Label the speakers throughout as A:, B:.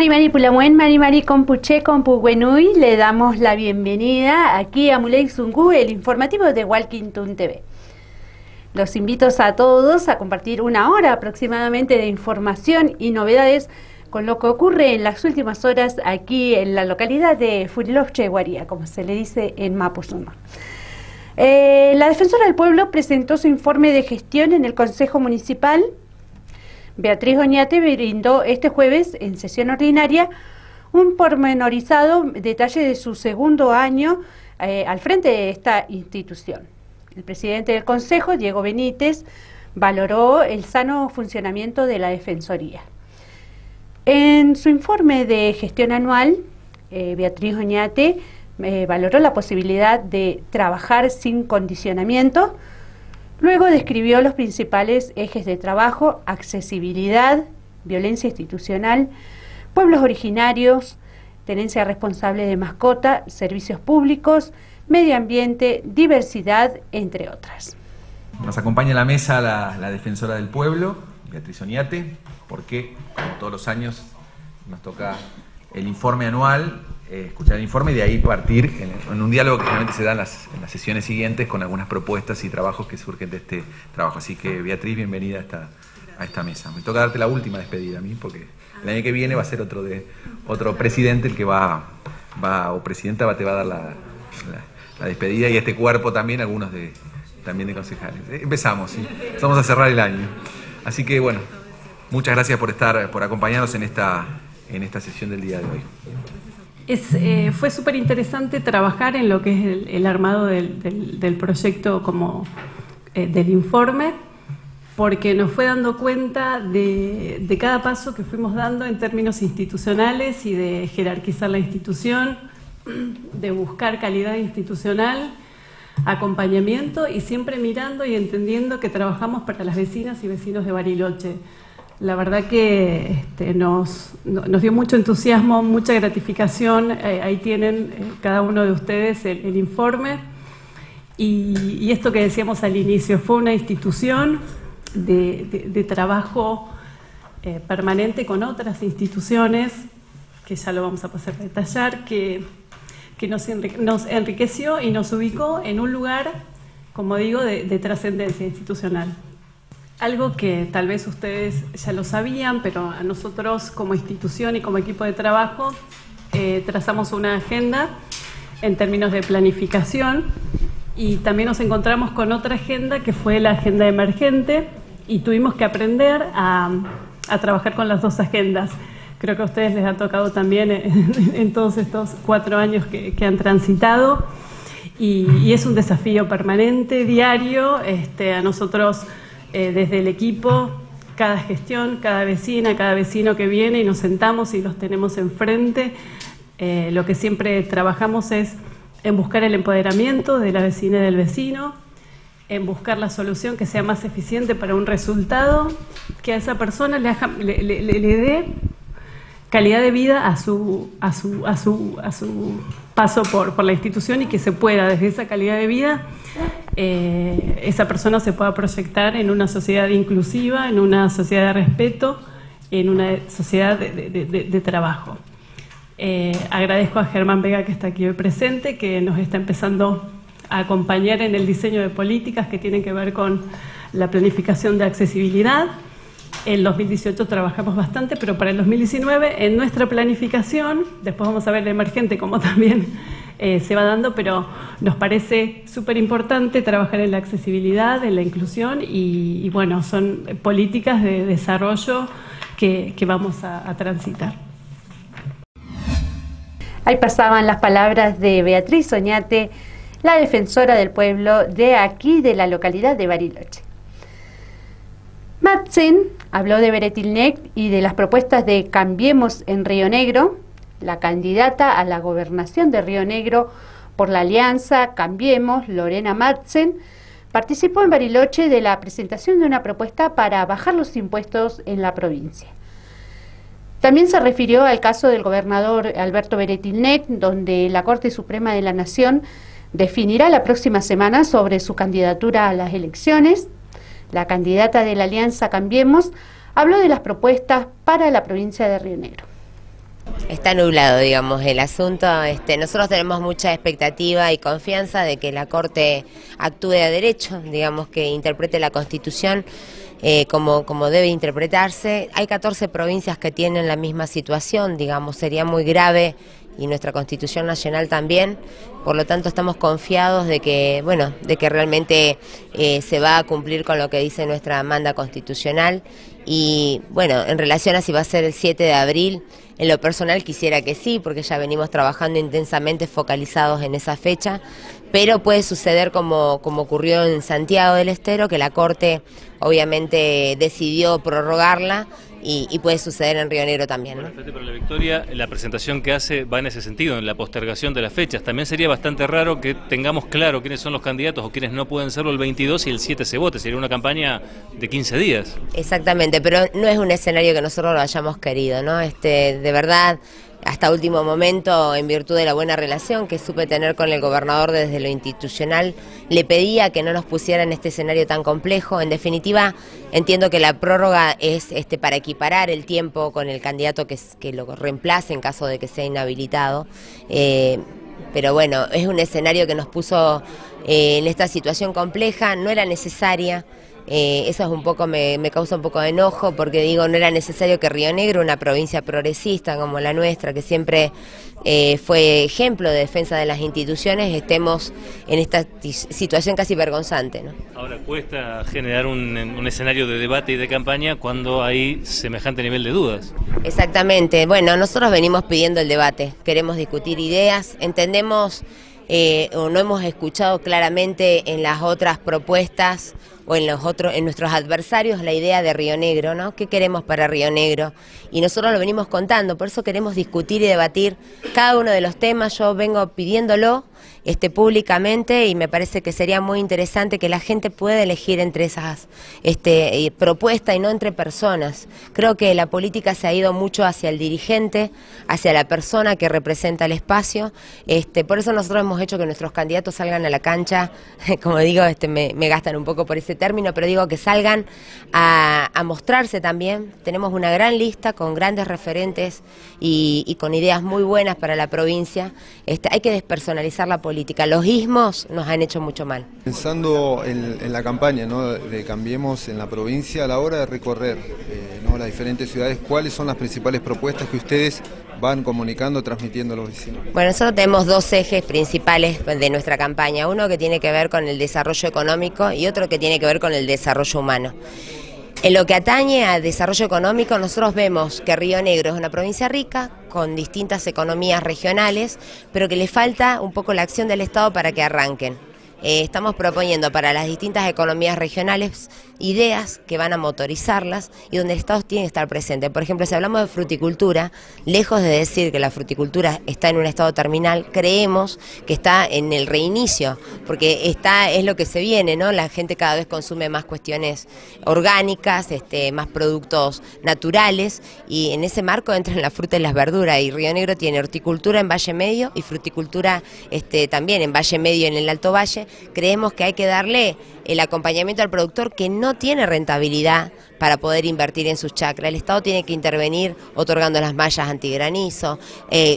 A: Mari Mari Pulamuen, Mari Mari Compuche, Compuguenui, le damos la bienvenida aquí a Muley Zungu, el informativo de Walkington TV. Los invito a todos a compartir una hora aproximadamente de información y novedades con lo que ocurre en las últimas horas aquí en la localidad de Furilovche Guaría, como se le dice en Mapuzungun. La Defensora del Pueblo presentó su informe de gestión en el Consejo Municipal. Beatriz Oñate brindó este jueves en sesión ordinaria un pormenorizado detalle de su segundo año al frente de esta institución. El presidente del Consejo, Diego Benítez, valoró el sano funcionamiento de la Defensoría. En su informe de gestión anual, Beatriz Oñate valoró la posibilidad de trabajar sin condicionamiento. Luego describió los principales ejes de trabajo: accesibilidad, violencia institucional, pueblos originarios, tenencia responsable de mascota, servicios públicos, medio ambiente, diversidad, entre otras.
B: Nos acompaña en la mesa la Defensora del Pueblo, Beatriz Oñate, porque como todos los años nos toca el informe anual, escuchar el informe y de ahí partir en un diálogo que generalmente se da en las sesiones siguientes con algunas propuestas y trabajos que surgen de este trabajo. Así que, Beatriz, bienvenida a esta mesa. Me toca darte la última despedida a mí, porque el año que viene va a ser otro presidente el que o presidenta te va a dar la despedida, y este cuerpo también, algunos también de concejales. Empezamos, ¿sí? Vamos a cerrar el año. Así que, bueno, muchas gracias por acompañarnos en esta sesión del día de hoy.
C: Fue súper interesante trabajar en lo que es el armado del proyecto del informe, porque nos fue dando cuenta de cada paso que fuimos dando en términos institucionales y de jerarquizar la institución, de buscar calidad institucional, acompañamiento y siempre mirando y entendiendo que trabajamos para las vecinas y vecinos de Bariloche. La verdad que nos dio mucho entusiasmo, mucha gratificación. Ahí tienen cada uno de ustedes el informe. Y esto que decíamos al inicio, fue una institución de trabajo permanente con otras instituciones, que ya lo vamos a pasar a detallar, que nos enriqueció y nos ubicó en un lugar, como digo, de trascendencia institucional. Algo que tal vez ustedes ya lo sabían, pero a nosotros como institución y como equipo de trabajo trazamos una agenda en términos de planificación, y también nos encontramos con otra agenda que fue la agenda emergente, y tuvimos que aprender a trabajar con las dos agendas. Creo que a ustedes les ha tocado también en todos estos 4 años que han transitado, y es un desafío permanente, diario. A nosotros, desde el equipo, cada gestión, cada vecina, cada vecino que viene y nos sentamos y los tenemos enfrente, lo que siempre trabajamos es en buscar el empoderamiento de la vecina y del vecino, en buscar la solución que sea más eficiente para un resultado, que a esa persona le dé calidad de vida a su paso por la institución, y que se pueda, desde esa calidad de vida, esa persona se pueda proyectar en una sociedad inclusiva, en una sociedad de respeto, en una sociedad de trabajo. Agradezco a Germán Vega, que está aquí hoy presente, que nos está empezando a acompañar en el diseño de políticas que tienen que ver con la planificación de accesibilidad. En 2018 trabajamos bastante, pero para el 2019 en nuestra planificación, después vamos a ver la emergente cómo también se va dando, pero nos parece súper importante trabajar en la accesibilidad, en la inclusión, y bueno, son políticas de desarrollo que vamos a transitar.
A: Ahí pasaban las palabras de Beatriz Oñate, la Defensora del Pueblo de aquí, de la localidad de Bariloche. Madsen habló de Beretilnec y de las propuestas de Cambiemos en Río Negro. La candidata a la gobernación de Río Negro por la alianza Cambiemos, Lorena Madsen, participó en Bariloche de la presentación de una propuesta para bajar los impuestos en la provincia. También se refirió al caso del gobernador Alberto Beretilnec, donde la Corte Suprema de la Nación definirá la próxima semana sobre su candidatura a las elecciones. La candidata de la alianza Cambiemos habló de las propuestas para la provincia de Río Negro.
D: Está nublado, digamos, el asunto. Nosotros tenemos mucha expectativa y confianza de que la Corte actúe a derecho, digamos, que interprete la Constitución como debe interpretarse. Hay 14 provincias que tienen la misma situación, digamos, sería muy grave, y nuestra Constitución Nacional también. Por lo tanto, estamos confiados de que, bueno, de que realmente se va a cumplir con lo que dice nuestra manda constitucional. Y bueno, en relación a si va a ser el 7 de abril, en lo personal quisiera que sí, porque ya venimos trabajando intensamente focalizados en esa fecha, pero puede suceder como ocurrió en Santiago del Estero, que la Corte obviamente decidió prorrogarla, y puede suceder en Río Negro también, ¿no?
E: Bueno, para la Victoria, la presentación que hace va en ese sentido, en la postergación de las fechas. También sería bastante raro que tengamos claro quiénes son los candidatos o quiénes no pueden serlo el 22 y el 7 se vote. Sería una campaña de 15 días.
D: Exactamente, pero no es un escenario que nosotros lo hayamos querido, ¿no? De verdad, hasta último momento, en virtud de la buena relación que supe tener con el gobernador desde lo institucional, le pedía que no nos pusiera en este escenario tan complejo. En definitiva, entiendo que la prórroga es para equiparar el tiempo con el candidato que lo reemplace en caso de que sea inhabilitado. Pero bueno, es un escenario que nos puso en esta situación compleja, no era necesaria. Eso es un poco, me causa un poco de enojo, porque digo, no era necesario que Río Negro, una provincia progresista como la nuestra, que siempre fue ejemplo de defensa de las instituciones, estemos en esta situación casi vergonzante, ¿no?
E: Ahora, cuesta generar un escenario de debate y de campaña cuando hay semejante nivel de dudas.
D: Exactamente. Bueno, nosotros venimos pidiendo el debate, queremos discutir ideas, entendemos o no hemos escuchado claramente en las otras propuestas o en nuestros adversarios la idea de Río Negro, ¿no? ¿Qué queremos para Río Negro? Y nosotros lo venimos contando, por eso queremos discutir y debatir cada uno de los temas. Yo vengo pidiéndolo públicamente, y me parece que sería muy interesante que la gente pueda elegir entre esas propuestas y no entre personas. Creo que la política se ha ido mucho hacia el dirigente, hacia la persona que representa el espacio. Por eso nosotros hemos hecho que nuestros candidatos salgan a la cancha, como digo, me gastan un poco por ese término, pero digo que salgan a mostrarse también. Tenemos una gran lista con grandes referentes y con ideas muy buenas para la provincia. Hay que despersonalizar la política. Los ismos nos han hecho mucho mal.
F: Pensando en la campaña, ¿no?, de Cambiemos en la provincia, a la hora de recorrer las diferentes ciudades, ¿cuáles son las principales propuestas que ustedes van comunicando, transmitiendo a los vecinos?
D: Bueno, nosotros tenemos dos ejes principales de nuestra campaña, uno que tiene que ver con el desarrollo económico y otro que tiene que ver con el desarrollo humano. En lo que atañe al desarrollo económico, nosotros vemos que Río Negro es una provincia rica, con distintas economías regionales, pero que le falta un poco la acción del Estado para que arranquen. Estamos proponiendo para las distintas economías regionales ideas que van a motorizarlas y donde el Estado tiene que estar presente. Por ejemplo, si hablamos de fruticultura, lejos de decir que la fruticultura está en un estado terminal, creemos que está en el reinicio, porque es lo que se viene, ¿no? La gente cada vez consume más cuestiones orgánicas, más productos naturales, y en ese marco entran la fruta y las verduras, y Río Negro tiene horticultura en Valle Medio y fruticultura también en Valle Medio y en el Alto Valle. Creemos que hay que darle el acompañamiento al productor que no tiene rentabilidad para poder invertir en sus chacras. El Estado tiene que intervenir otorgando las mallas antigranizo,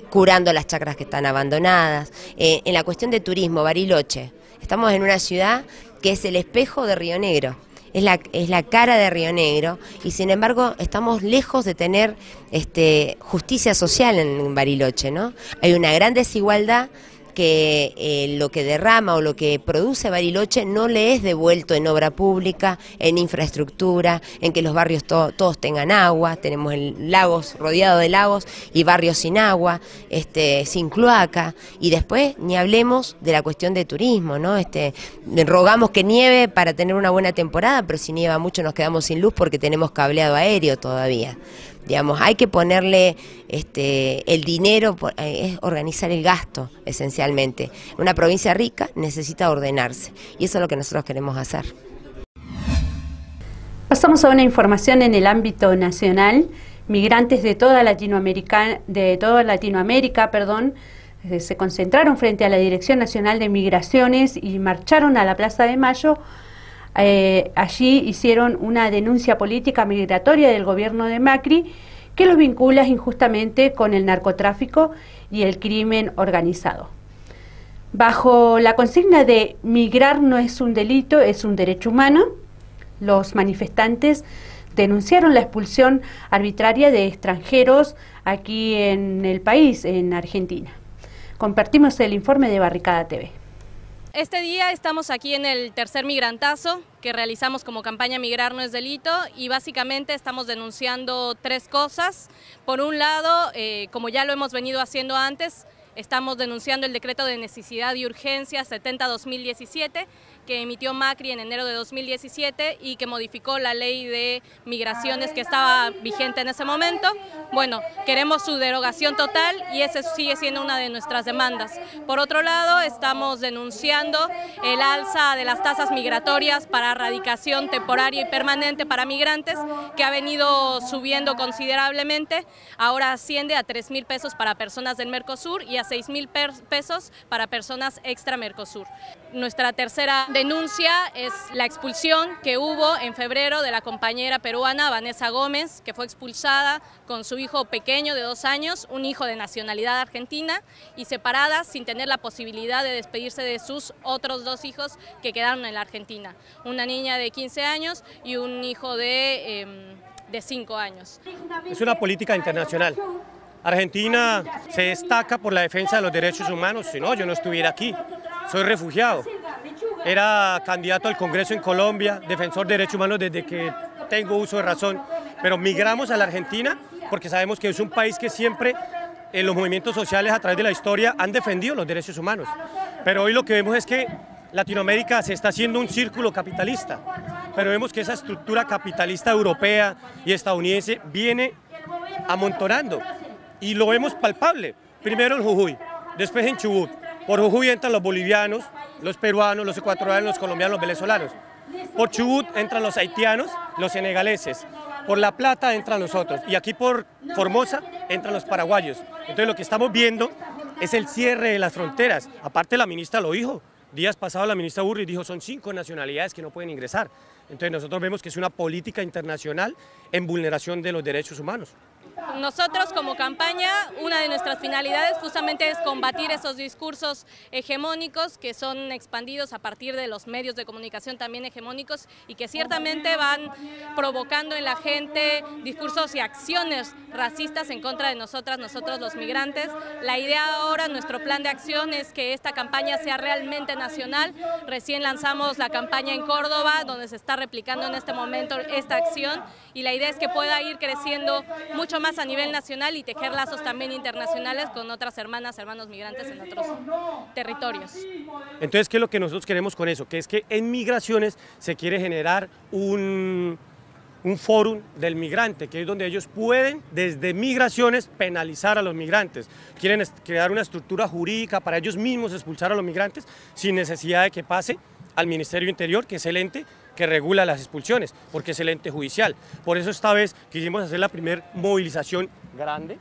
D: curando las chacras que están abandonadas. En la cuestión de turismo, Bariloche, estamos en una ciudad que es el espejo de Río Negro. Es la cara de Río Negro, y sin embargo estamos lejos de tener justicia social en Bariloche, ¿no? Hay una gran desigualdad que lo que derrama o lo que produce Bariloche no le es devuelto en obra pública, en infraestructura, en que los barrios todos tengan agua. Tenemos lagos rodeados de lagos y barrios sin agua, sin cloaca, y después ni hablemos de la cuestión de turismo, ¿no? Rogamos que nieve para tener una buena temporada, pero si nieva mucho nos quedamos sin luz porque tenemos cableado aéreo todavía. Digamos, hay que ponerle el dinero, es organizar el gasto, esencialmente. Una provincia rica necesita ordenarse, y eso es lo que nosotros queremos hacer.
A: Pasamos a una información en el ámbito nacional. Migrantes de toda Latinoamérica, se concentraron frente a la Dirección Nacional de Migraciones y marcharon a la Plaza de Mayo. Allí hicieron una denuncia política migratoria del gobierno de Macri, que los vincula injustamente con el narcotráfico y el crimen organizado. Bajo la consigna de migrar no es un delito, es un derecho humano, los manifestantes denunciaron la expulsión arbitraria de extranjeros aquí en el país, en Argentina. Compartimos el informe de Barricada TV.
G: Este día estamos aquí en el tercer migrantazo que realizamos como campaña Migrar no es delito y básicamente estamos denunciando tres cosas. Por un lado, como ya lo hemos venido haciendo antes, estamos denunciando el decreto de necesidad y urgencia 70-2017 que emitió Macri en enero de 2017 y que modificó la ley de migraciones que estaba vigente en ese momento. Bueno, queremos su derogación total y esa sigue siendo una de nuestras demandas. Por otro lado, estamos denunciando el alza de las tasas migratorias para radicación temporaria y permanente para migrantes que ha venido subiendo considerablemente. Ahora asciende a 3.000 pesos para personas del Mercosur y a 6.000 pesos para personas extra Mercosur. Nuestra tercera denuncia es la expulsión que hubo en febrero de la compañera peruana Vanessa Gómez, que fue expulsada con su hijo pequeño de 2 años, un hijo de nacionalidad argentina, y separada sin tener la posibilidad de despedirse de sus otros 2 hijos que quedaron en la Argentina, una niña de 15 años y un hijo de 5 años.
H: Es una política internacional. Argentina se destaca por la defensa de los derechos humanos, si no, yo no estuviera aquí. Soy refugiado, era candidato al Congreso en Colombia, defensor de derechos humanos desde que tengo uso de razón, pero migramos a la Argentina porque sabemos que es un país que siempre en los movimientos sociales a través de la historia han defendido los derechos humanos. Pero hoy lo que vemos es que Latinoamérica se está haciendo un círculo capitalista, pero vemos que esa estructura capitalista europea y estadounidense viene amontonando y lo vemos palpable, primero en Jujuy, después en Chubut. Por Jujuy entran los bolivianos, los peruanos, los ecuatorianos, los colombianos, los venezolanos. Por Chubut entran los haitianos, los senegaleses. Por La Plata entran los otros. Y aquí por Formosa entran los paraguayos. Entonces lo que estamos viendo es el cierre de las fronteras. Aparte la ministra lo dijo. Días pasados la ministra Burri dijo son 5 nacionalidades que no pueden ingresar. Entonces nosotros vemos que es una política internacional en vulneración de los derechos humanos.
G: Nosotros como campaña, una de nuestras finalidades justamente es combatir esos discursos hegemónicos que son expandidos a partir de los medios de comunicación también hegemónicos y que ciertamente van provocando en la gente discursos y acciones racistas en contra de nosotros los migrantes. La idea ahora, nuestro plan de acción es que esta campaña sea realmente nacional. Recién lanzamos la campaña en Córdoba, donde se está replicando en este momento esta acción y la idea es que pueda ir creciendo mucho más a nivel nacional y tejer lazos también internacionales con otras hermanos migrantes en otros territorios.
H: Entonces, ¿qué es lo que nosotros queremos con eso? Que es que en migraciones se quiere generar un fórum del migrante, que es donde ellos pueden, desde migraciones, penalizar a los migrantes. Quieren crear una estructura jurídica para ellos mismos expulsar a los migrantes sin necesidad de que pase al Ministerio Interior, que es el ente que regula las expulsiones, porque es el ente judicial. Por eso esta vez quisimos hacer la primera movilización grande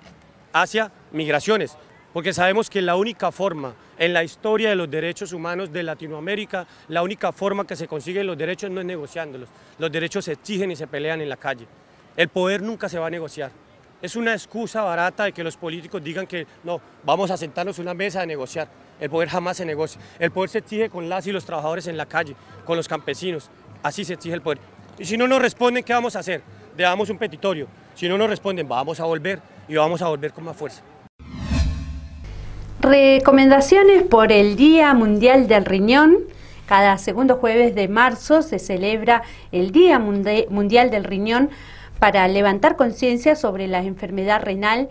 H: hacia migraciones, porque sabemos que la única forma en la historia de los derechos humanos de Latinoamérica, la única forma que se consiguen los derechos no es negociándolos. Los derechos se exigen y se pelean en la calle. El poder nunca se va a negociar. Es una excusa barata de que los políticos digan que no, vamos a sentarnos en una mesa a negociar. El poder jamás se negocia. El poder se exige con las y los trabajadores en la calle, con los campesinos. Así se exige el poder. Y si no nos responden, ¿qué vamos a hacer? Le damos un petitorio. Si no nos responden, vamos a volver y vamos a volver con más fuerza.
A: Recomendaciones por el Día Mundial del Riñón. Cada segundo jueves de marzo se celebra el Día Mundial del Riñón para levantar conciencia sobre la enfermedad renal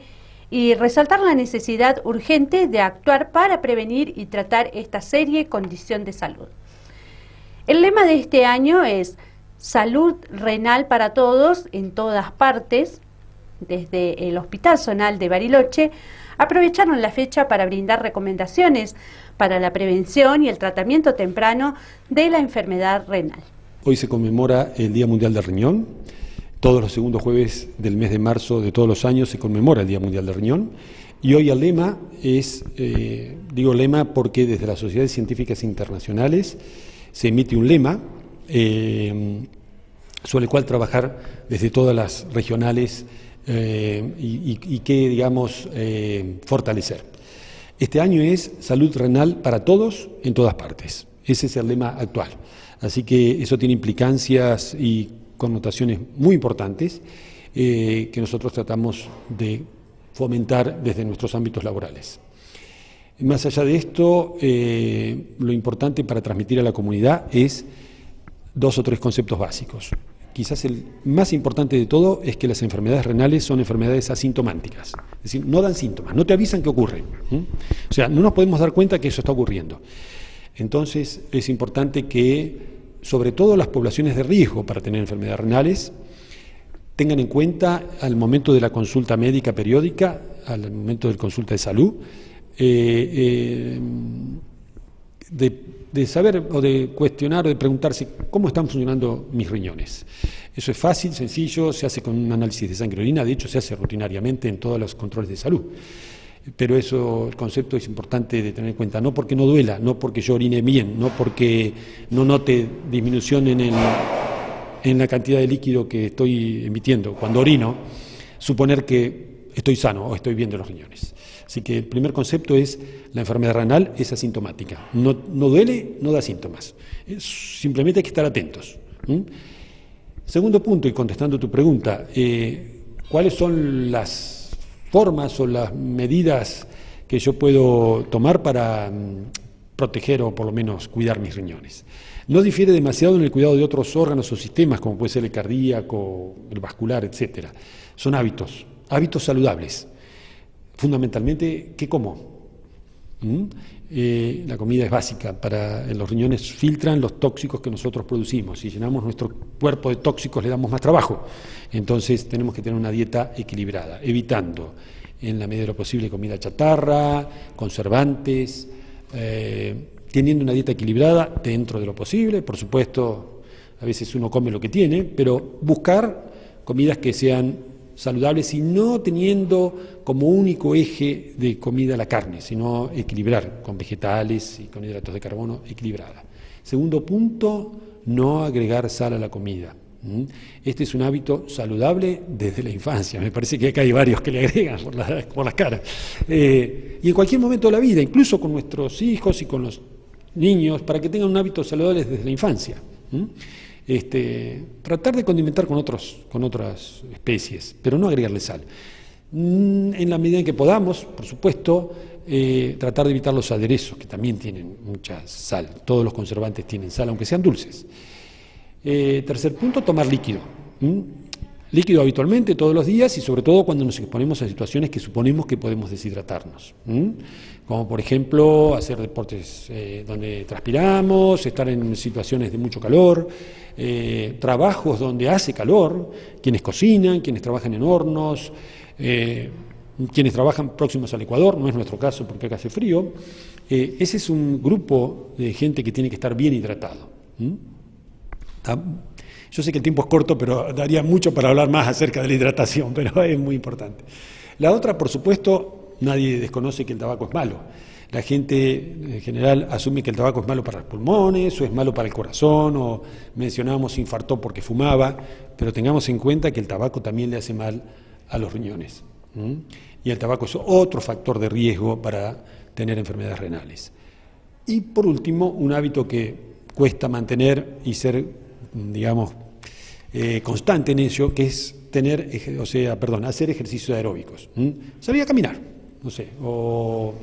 A: y resaltar la necesidad urgente de actuar para prevenir y tratar esta seria condición de salud. El lema de este año es Salud renal para todos en todas partes. Desde el Hospital Zonal de Bariloche aprovecharon la fecha para brindar recomendaciones para la prevención y el tratamiento temprano de la enfermedad renal.
I: Hoy se conmemora el Día Mundial del Riñón. Todos los segundos jueves del mes de marzo de todos los años se conmemora el Día Mundial del Riñón. Y hoy el lema es, digo lema porque desde las sociedades científicas internacionales se emite un lema sobre el cual trabajar desde todas las regionales y qué, digamos, fortalecer. Este año es salud renal para todos, en todas partes. Ese es el lema actual. Así que eso tiene implicancias y connotaciones muy importantes que nosotros tratamos de fomentar desde nuestros ámbitos laborales. Más allá de esto, lo importante para transmitir a la comunidad es 2 o 3 conceptos básicos. Quizás el más importante de todo es que las enfermedades renales son enfermedades asintomáticas, es decir, no dan síntomas, no te avisan que ocurre. O sea, no nos podemos dar cuenta que eso está ocurriendo. Entonces, es importante que, sobre todo las poblaciones de riesgo para tener enfermedades renales, tengan en cuenta al momento de la consulta médica periódica, al momento de la consulta de salud, de saber o de cuestionar o de preguntarse cómo están funcionando mis riñones. Eso es fácil, sencillo, se hace con un análisis de sangre y orina, de hecho se hace rutinariamente en todos los controles de salud. Pero eso, el concepto es importante de tener en cuenta, no porque no duela, no porque yo orine bien, no porque no note disminución en la cantidad de líquido que estoy emitiendo cuando orino, suponer que estoy sano o estoy bien de los riñones. Así que el primer concepto es la enfermedad renal es asintomática. No duele, no da síntomas. Simplemente hay que estar atentos. Segundo punto, y contestando tu pregunta, ¿cuáles son las formas o las medidas que yo puedo tomar para proteger o por lo menos cuidar mis riñones? No difiere demasiado en el cuidado de otros órganos o sistemas, como puede ser el cardíaco, el vascular, etc. Son hábitos saludables. Fundamentalmente, ¿qué como? La comida es básica. Los riñones filtran los tóxicos que nosotros producimos. Si llenamos nuestro cuerpo de tóxicos le damos más trabajo. Entonces tenemos que tener una dieta equilibrada, evitando en la medida de lo posible comida chatarra, conservantes, teniendo una dieta equilibrada dentro de lo posible. Por supuesto, a veces uno come lo que tiene, pero buscar comidas que sean saludables y no teniendo como único eje de comida la carne, sino equilibrar con vegetales y con hidratos de carbono equilibrada. Segundo punto, no agregar sal a la comida. Este es un hábito saludable desde la infancia. Me parece que acá hay varios que le agregan por las caras. Y en cualquier momento de la vida, incluso con nuestros hijos y con los niños, para que tengan un hábito saludable desde la infancia. Tratar de condimentar con otras especies, pero no agregarle sal. En la medida en que podamos, por supuesto, tratar de evitar los aderezos, que también tienen mucha sal. Todos los conservantes tienen sal, aunque sean dulces. Tercer punto, tomar líquido. Líquido habitualmente, todos los días, y sobre todo cuando nos exponemos a situaciones que suponemos que podemos deshidratarnos. Como por ejemplo, hacer deportes donde transpiramos, estar en situaciones de mucho calor, trabajos donde hace calor, quienes cocinan, quienes trabajan en hornos, quienes trabajan próximos al Ecuador, no es nuestro caso porque acá hace frío. Ese es un grupo de gente que tiene que estar bien hidratado. Yo sé que el tiempo es corto, pero daría mucho para hablar más acerca de la hidratación, pero es muy importante. La otra, por supuesto, nadie desconoce que el tabaco es malo. La gente en general asume que el tabaco es malo para los pulmones, o es malo para el corazón, o mencionábamos infartó porque fumaba, pero tengamos en cuenta que el tabaco también le hace mal a los riñones. Y el tabaco es otro factor de riesgo para tener enfermedades renales. Y por último, un hábito que cuesta mantener y ser, digamos, constante en ello, que es hacer ejercicios aeróbicos. Salir a caminar, no sé, o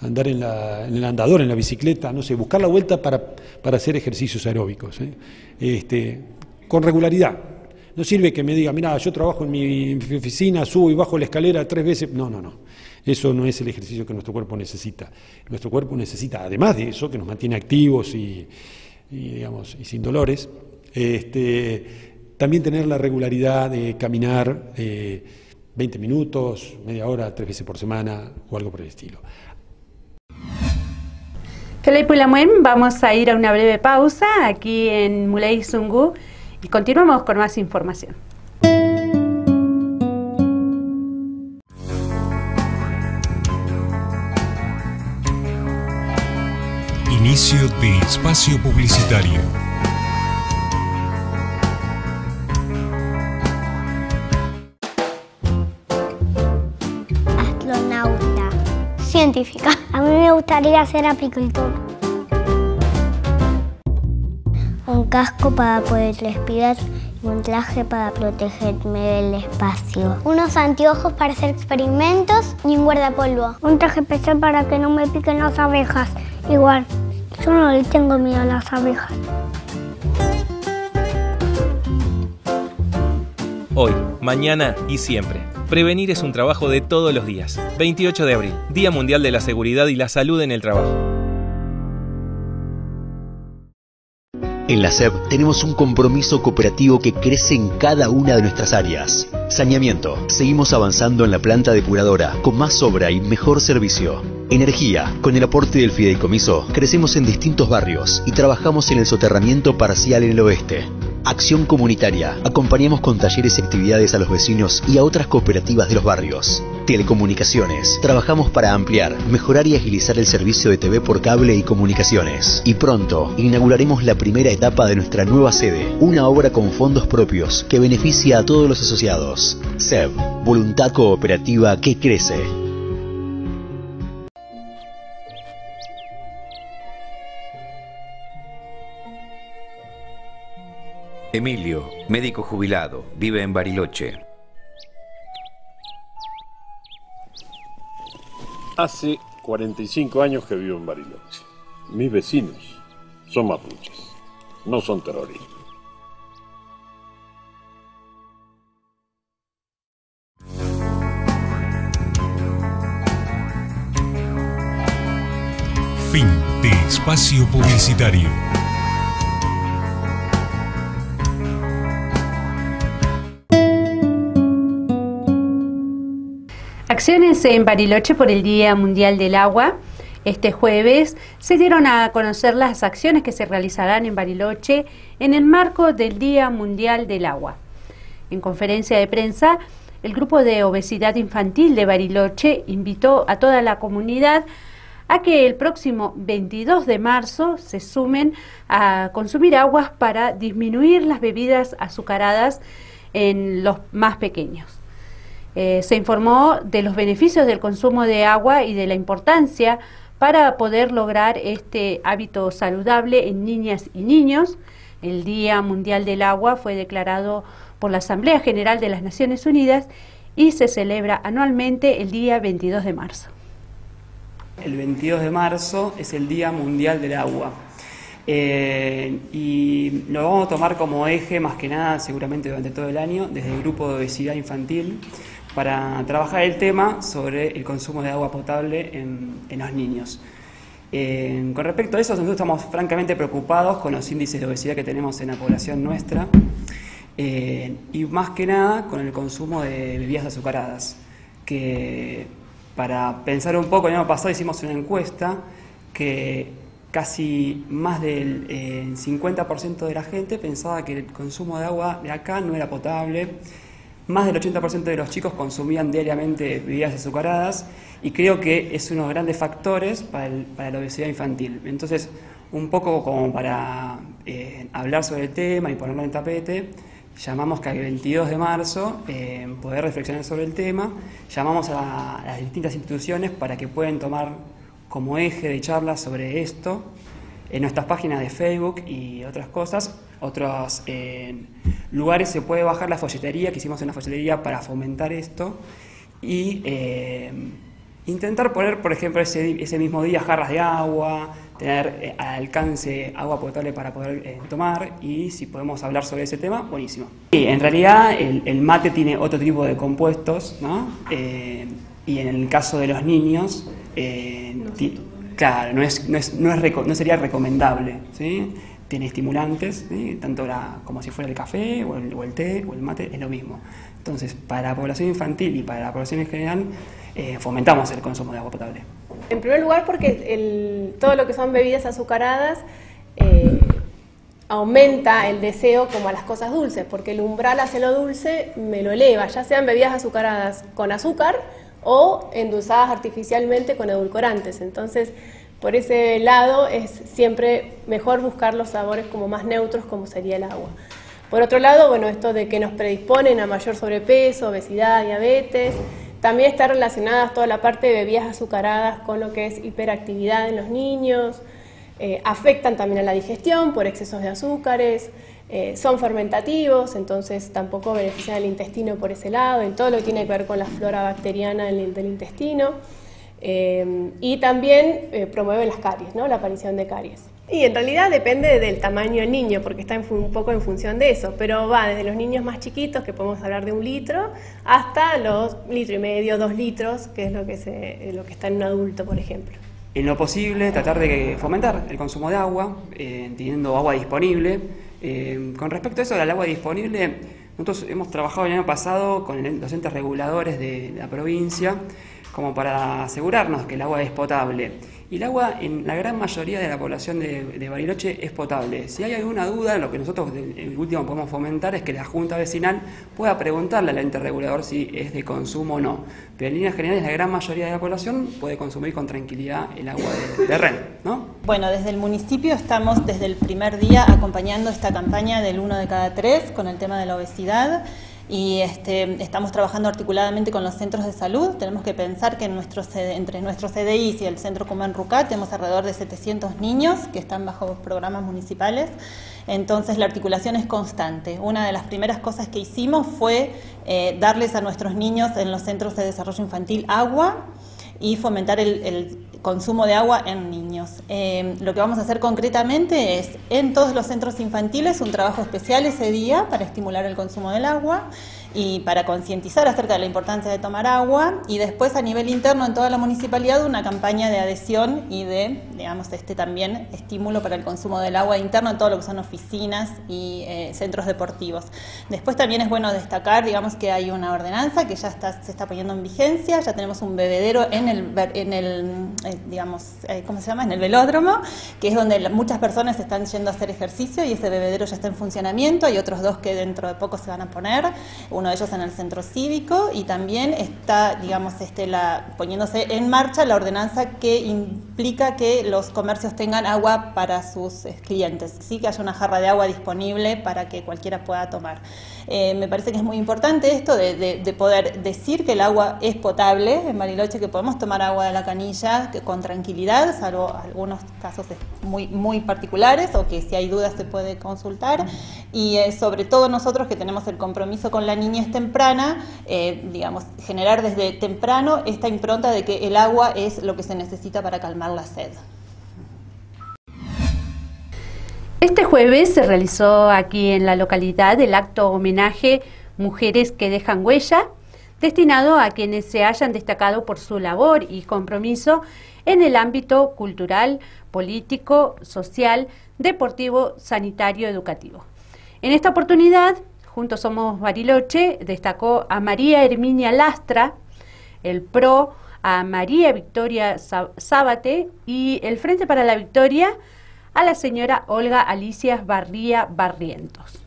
I: andar en el andador, en la bicicleta, no sé, buscar la vuelta para hacer ejercicios aeróbicos, con regularidad. No sirve que me diga, mira, yo trabajo en mi oficina, subo y bajo la escalera 3 veces. No. Eso no es el ejercicio que nuestro cuerpo necesita. Nuestro cuerpo necesita, además de eso, que nos mantiene activos y sin dolores, también tener la regularidad de caminar 20 minutos, media hora, 3 veces por semana o algo por el estilo.
A: Vamos a ir a una breve pausa aquí en Muley Zungu y continuamos con más información.
J: Inicio de espacio publicitario.
K: científica. A mí me gustaría ser apicultor. Un casco para poder respirar y un traje para protegerme del espacio. Unos anteojos para hacer experimentos y un guardapolvo. Un traje especial para que no me piquen las abejas. Igual, yo no le tengo miedo a las abejas.
L: Hoy, mañana y siempre. Prevenir es un trabajo de todos los días. 28 de abril, Día Mundial de la Seguridad y la Salud en el Trabajo.
M: En la SEB tenemos un compromiso cooperativo que crece en cada una de nuestras áreas. Saneamiento. Seguimos avanzando en la planta depuradora, con más obra y mejor servicio. Energía. Con el aporte del fideicomiso, crecemos en distintos barrios y trabajamos en el soterramiento parcial en el oeste. Acción comunitaria. Acompañamos con talleres y actividades a los vecinos y a otras cooperativas de los barrios. Telecomunicaciones. Trabajamos para ampliar, mejorar y agilizar el servicio de TV por cable y comunicaciones. Y pronto, inauguraremos la primera etapa de nuestra nueva sede, una obra con fondos propios que beneficia a todos los asociados. SEB, voluntad cooperativa que crece.
N: Emilio, médico jubilado, vive en Bariloche.
O: Hace 45 años que vivo en Bariloche. Mis vecinos son mapuches, no son terroristas.
J: Fin de espacio publicitario.
A: Acciones en Bariloche por el Día Mundial del Agua. Este jueves se dieron a conocer las acciones que se realizarán en Bariloche en el marco del Día Mundial del Agua. En conferencia de prensa, el grupo de obesidad infantil de Bariloche invitó a toda la comunidad a que el próximo 22 de marzo se sumen a consumir aguas para disminuir las bebidas azucaradas en los más pequeños. Se informó de los beneficios del consumo de agua y de la importancia para poder lograr este hábito saludable en niñas y niños. El Día Mundial del Agua fue declarado por la Asamblea General de las Naciones Unidas y se celebra anualmente el día 22 de marzo.
P: El 22 de marzo es el Día Mundial del Agua. Y lo vamos a tomar como eje, más que nada, seguramente durante todo el año, desde el grupo de obesidad infantil, para trabajar el tema sobre el consumo de agua potable en los niños. Con respecto a eso, nosotros estamos francamente preocupados con los índices de obesidad que tenemos en la población nuestra, y más que nada con el consumo de bebidas azucaradas, que para pensar un poco, el año pasado hicimos una encuesta que casi más del 50% de la gente pensaba que el consumo de agua de acá no era potable. Más del 80% de los chicos consumían diariamente bebidas azucaradas y creo que es uno de los grandes factores para la obesidad infantil. Entonces, un poco como para hablar sobre el tema y ponerlo en tapete, llamamos que el 22 de marzo poder reflexionar sobre el tema, llamamos a las distintas instituciones para que puedan tomar como eje de charla sobre esto en nuestras páginas de Facebook y otras cosas. Otros lugares se puede bajar la folletería que hicimos en la folletería para fomentar esto y intentar poner, por ejemplo, ese mismo día jarras de agua, tener al alcance agua potable para poder tomar, y si podemos hablar sobre ese tema, buenísimo. Sí, en realidad el mate tiene otro tipo de compuestos, ¿no? Y en el caso de los niños, claro, no sería recomendable, ¿sí? Tiene estimulantes, ¿sí? Tanto como si fuera el café o el té o el mate, es lo mismo. Entonces, para la población infantil y para la población en general, fomentamos el consumo de agua potable.
Q: En primer lugar, porque todo lo que son bebidas azucaradas aumenta el deseo como a las cosas dulces, porque el umbral hacia lo dulce me lo eleva, ya sean bebidas azucaradas con azúcar o endulzadas artificialmente con edulcorantes. Entonces, por ese lado es siempre mejor buscar los sabores como más neutros, como sería el agua. Por otro lado, bueno, esto de que nos predisponen a mayor sobrepeso, obesidad, diabetes, También está relacionada toda la parte de bebidas azucaradas con lo que es hiperactividad en los niños, afectan también a la digestión por excesos de azúcares, son fermentativos, entonces tampoco benefician al intestino por ese lado, en todo lo que tiene que ver con la flora bacteriana del intestino, y también promueven las caries, ¿no? La aparición de caries. Y en realidad depende del tamaño del niño, porque está un poco en función de eso, pero va desde los niños más chiquitos, que podemos hablar de 1 litro, hasta los 1,5 litros, 2 litros, que es lo que está en un adulto, por ejemplo.
P: En lo posible, tratar de fomentar el consumo de agua, teniendo agua disponible. Con respecto a eso del agua disponible, nosotros hemos trabajado el año pasado con los entes reguladores de la provincia, como para asegurarnos que el agua es potable. Y el agua en la gran mayoría de la población de Bariloche es potable. Si hay alguna duda, lo que nosotros el último podemos fomentar es que la Junta Vecinal pueda preguntarle al ente regulador si es de consumo o no. Pero en líneas generales la gran mayoría de la población puede consumir con tranquilidad el agua de REN, ¿no?
R: Bueno, desde el municipio estamos desde el primer día acompañando esta campaña del 1 de cada 3 con el tema de la obesidad. Y estamos trabajando articuladamente con los centros de salud. Tenemos que pensar que entre nuestros CDIs y el Centro Común Rucat tenemos alrededor de 700 niños que están bajo programas municipales. Entonces la articulación es constante. Una de las primeras cosas que hicimos fue darles a nuestros niños en los centros de desarrollo infantil agua y fomentar el consumo de agua en niños. Lo que vamos a hacer concretamente es, en todos los centros infantiles, un trabajo especial ese día para estimular el consumo del agua y para concientizar acerca de la importancia de tomar agua, y después a nivel interno en toda la municipalidad una campaña de adhesión y de, digamos, también estímulo para el consumo del agua interno en todo lo que son oficinas y centros deportivos. Después también es bueno destacar, digamos, que hay una ordenanza que ya se está poniendo en vigencia, ya tenemos un bebedero en el ¿cómo se llama? En el velódromo, que es donde muchas personas están yendo a hacer ejercicio, y ese bebedero ya está en funcionamiento. Hay otros 2 que dentro de poco se van a poner, uno de ellos en el centro cívico, y también está, digamos, poniéndose en marcha la ordenanza que implica que los comercios tengan agua para sus clientes, ¿sí? Que haya una jarra de agua disponible para que cualquiera pueda tomar. Me parece que es muy importante esto de poder decir que el agua es potable en Bariloche, que podemos tomar agua de la canilla con tranquilidad, salvo algunos casos muy, muy particulares, o que si hay dudas se puede consultar, y sobre todo nosotros que tenemos el compromiso con la niñez temprana, digamos, generar desde temprano esta impronta de que el agua es lo que se necesita para calmar la sed.
A: Este jueves se realizó aquí en la localidad el acto homenaje Mujeres que dejan huella, destinado a quienes se hayan destacado por su labor y compromiso en el ámbito cultural, político, social, deportivo, sanitario, educativo. En esta oportunidad, Juntos Somos Bariloche destacó a María Herminia Lastra, el PRO a María Victoria Zábate y el Frente para la Victoria a la señora Olga Alicia Barría Barrientos.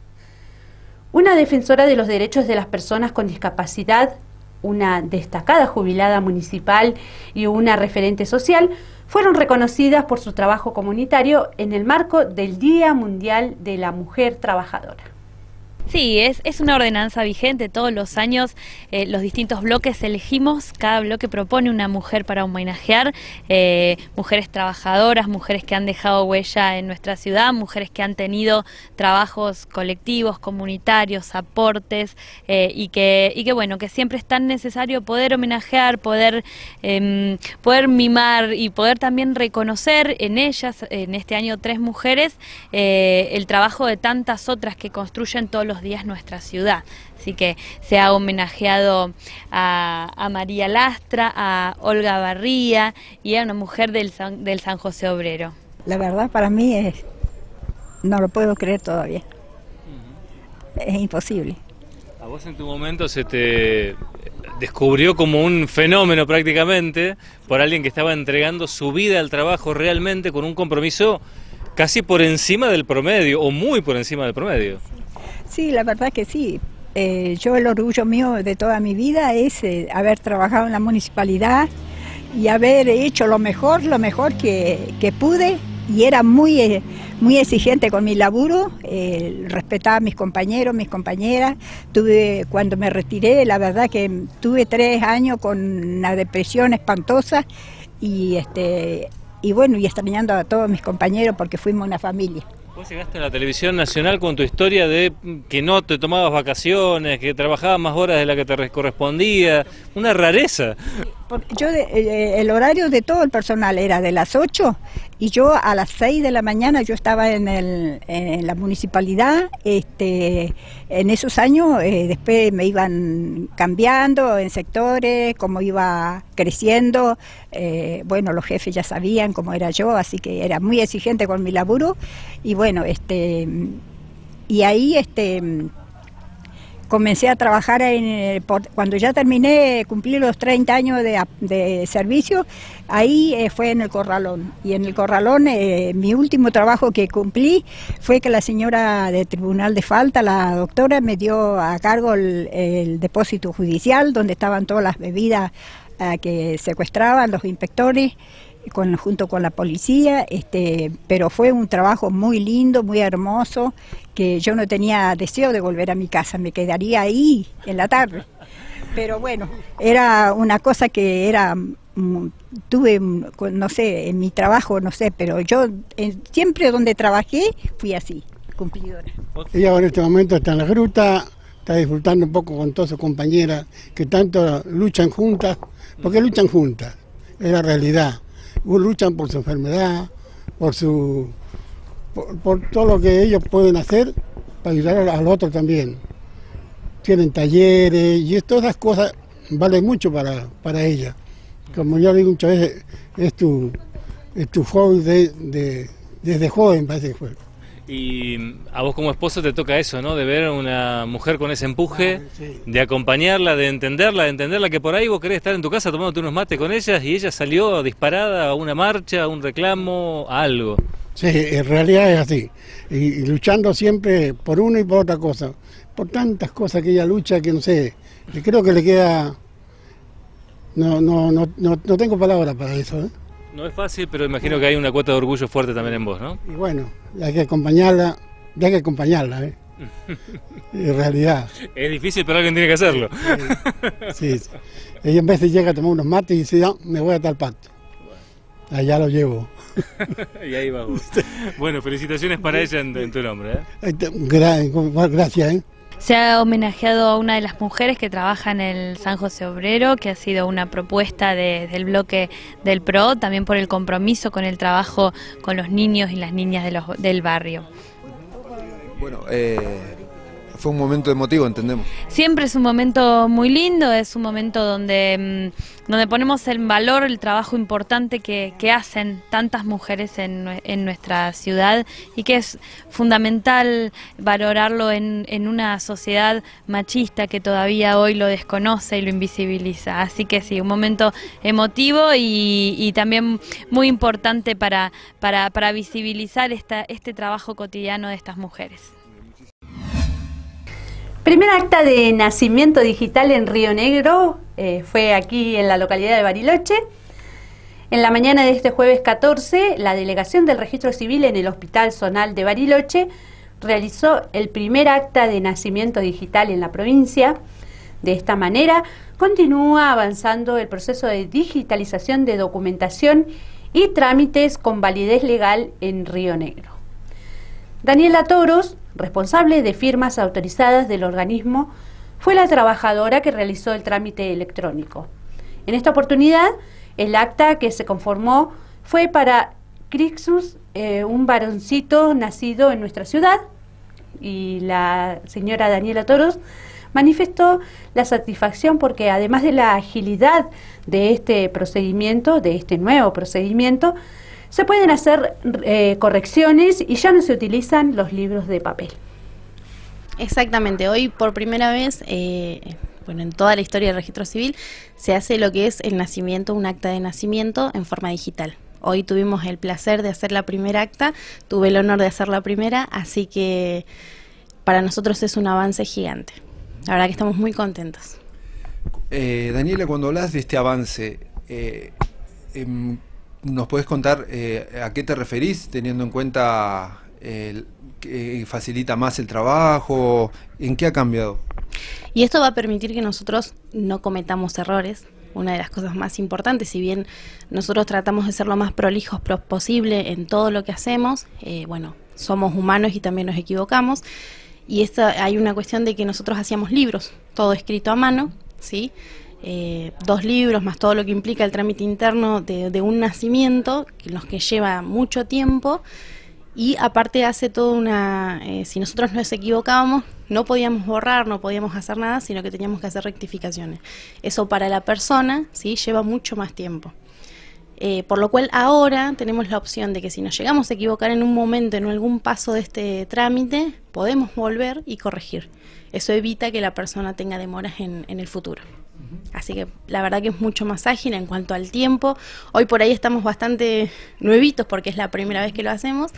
A: Una defensora de los derechos de las personas con discapacidad, una destacada jubilada municipal y una referente social fueron reconocidas por su trabajo comunitario en el marco del Día Mundial de la Mujer Trabajadora.
S: Sí, es una ordenanza vigente. Todos los años los distintos bloques elegimos, cada bloque propone una mujer para homenajear, mujeres trabajadoras, mujeres que han dejado huella en nuestra ciudad, mujeres que han tenido trabajos colectivos, comunitarios, aportes, y que bueno, que siempre es tan necesario poder homenajear, poder mimar y poder también reconocer en ellas, en este año 3 mujeres, el trabajo de tantas otras que construyen todos los días nuestra ciudad. Así que se ha homenajeado a María Lastra, a Olga Barría y a una mujer del San José Obrero.
T: La verdad para mí no lo puedo creer todavía. Es imposible.
E: A vos en tu momento se te descubrió como un fenómeno prácticamente por alguien que estaba entregando su vida al trabajo realmente con un compromiso casi por encima del promedio o muy por encima del promedio.
T: Sí, la verdad que sí. Yo el orgullo mío de toda mi vida es haber trabajado en la municipalidad y haber hecho lo mejor que pude y era muy exigente con mi laburo, respetaba a mis compañeros, mis compañeras. Cuando me retiré, la verdad que tuve 3 años con una depresión espantosa y bueno, y extrañando a todos mis compañeros porque fuimos una familia.
E: Vos llegaste a la televisión nacional con tu historia de que no te tomabas vacaciones, que trabajabas más horas de la que te correspondía, una rareza.
T: Yo, el horario de todo el personal era de las 8 y yo a las 6 de la mañana yo estaba en la municipalidad. En esos años después me iban cambiando en sectores, cómo iba creciendo. Bueno, los jefes ya sabían cómo era yo, así que era muy exigente con mi laburo. Y bueno, y ahí comencé a trabajar cuando ya terminé, cumplí los 30 años de servicio, ahí fue en el Corralón. Y en el Corralón mi último trabajo que cumplí fue que la señora del Tribunal de Falta, la doctora, me dio a cargo el depósito judicial, donde estaban todas las bebidas que secuestraban los inspectores, junto con la policía, pero fue un trabajo muy lindo, muy hermoso, que yo no tenía deseo de volver a mi casa, me quedaría ahí en la tarde. Pero bueno, era una cosa que tuve, no sé, en mi trabajo, no sé, pero yo siempre donde trabajé fui así, cumplidora.
U: Ella en este momento está en la gruta, está disfrutando un poco con todas sus compañeras que tanto luchan juntas, porque luchan juntas, es la realidad. Luchan por su enfermedad, por todo lo que ellos pueden hacer para ayudar al otro también. Tienen talleres y todas esas cosas valen mucho para ella. Como yo digo muchas veces, es tu hobby desde joven, parece que fue.
E: Y a vos como esposo te toca eso, ¿no? De ver a una mujer con ese empuje, sí, de acompañarla, de entenderla, que por ahí vos querés estar en tu casa tomándote unos mates con ellas y ella salió disparada a una marcha, a un reclamo, a algo.
U: Sí, en realidad es así. Y luchando siempre por uno y por otra cosa. Por tantas cosas que ella lucha que no sé, creo que le queda... No tengo palabras para eso, ¿eh?
E: No es fácil, pero imagino que hay una cuota de orgullo fuerte también en vos, ¿no?
U: Y bueno, hay que acompañarla, ¿eh? En realidad.
E: Es difícil, pero alguien tiene que hacerlo.
U: Sí. Ella en vez de llega a tomar unos mates y dice, no, me voy a tal pacto. Allá lo llevo.
E: Y ahí va vos. Bueno, felicitaciones para ella en tu nombre, ¿eh?
U: Gracias, ¿eh?
S: Se ha homenajeado a una de las mujeres que trabaja en el San José Obrero, que ha sido una propuesta del bloque del PRO, también por el compromiso con el trabajo con los niños y las niñas del barrio.
F: Bueno, fue un momento emotivo, entendemos.
S: Siempre es un momento muy lindo, es un momento donde ponemos en valor el trabajo importante que hacen tantas mujeres en nuestra ciudad y que es fundamental valorarlo en una sociedad machista que todavía hoy lo desconoce y lo invisibiliza. Así que sí, un momento emotivo y también muy importante para visibilizar este trabajo cotidiano de estas mujeres.
A: Primer acta de nacimiento digital en Río Negro fue aquí en la localidad de Bariloche. En la mañana de este jueves 14, la delegación del Registro Civil en el Hospital Zonal de Bariloche realizó el primer acta de nacimiento digital en la provincia. De esta manera, continúa avanzando el proceso de digitalización de documentación y trámites con validez legal en Río Negro. Daniela Toros, responsable de firmas autorizadas del organismo, fue la trabajadora que realizó el trámite electrónico. En esta oportunidad, el acta que se conformó fue para Crixus, un varoncito nacido en nuestra ciudad, y la señora Daniela Toros manifestó la satisfacción porque además de la agilidad de este procedimiento, de este nuevo procedimiento, se pueden hacer correcciones y ya no se utilizan los libros de papel.
V: Exactamente, hoy por primera vez, bueno, en toda la historia del registro civil, se hace lo que es el nacimiento, un acta de nacimiento en forma digital. Hoy tuvimos el placer de hacer la primera acta, tuve el honor de hacer la primera, así que para nosotros es un avance gigante. La verdad que estamos muy contentos.
F: Daniela, cuando hablas de este avance, ¿Nos podés contar a qué te referís, teniendo en cuenta que facilita más el trabajo? ¿En qué ha cambiado?
V: Y esto va a permitir que nosotros no cometamos errores. Una de las cosas más importantes, si bien nosotros tratamos de ser lo más prolijos posible en todo lo que hacemos, bueno, somos humanos y también nos equivocamos. Y hay una cuestión de que nosotros hacíamos libros, todo escrito a mano, ¿sí? 2 libros más todo lo que implica el trámite interno de un nacimiento, que lleva mucho tiempo. Y aparte hace toda una... si nosotros nos equivocábamos, no podíamos borrar, no podíamos hacer nada, sino que teníamos que hacer rectificaciones. Eso para la persona, ¿sí?, lleva mucho más tiempo. Por lo cual ahora tenemos la opción de que si nos llegamos a equivocar en un momento, en algún paso de este trámite, podemos volver y corregir. Eso evita que la persona tenga demoras en el futuro. Así que la verdad que es mucho más ágil en cuanto al tiempo. Hoy por ahí estamos bastante nuevitos porque es la primera vez que lo hacemos,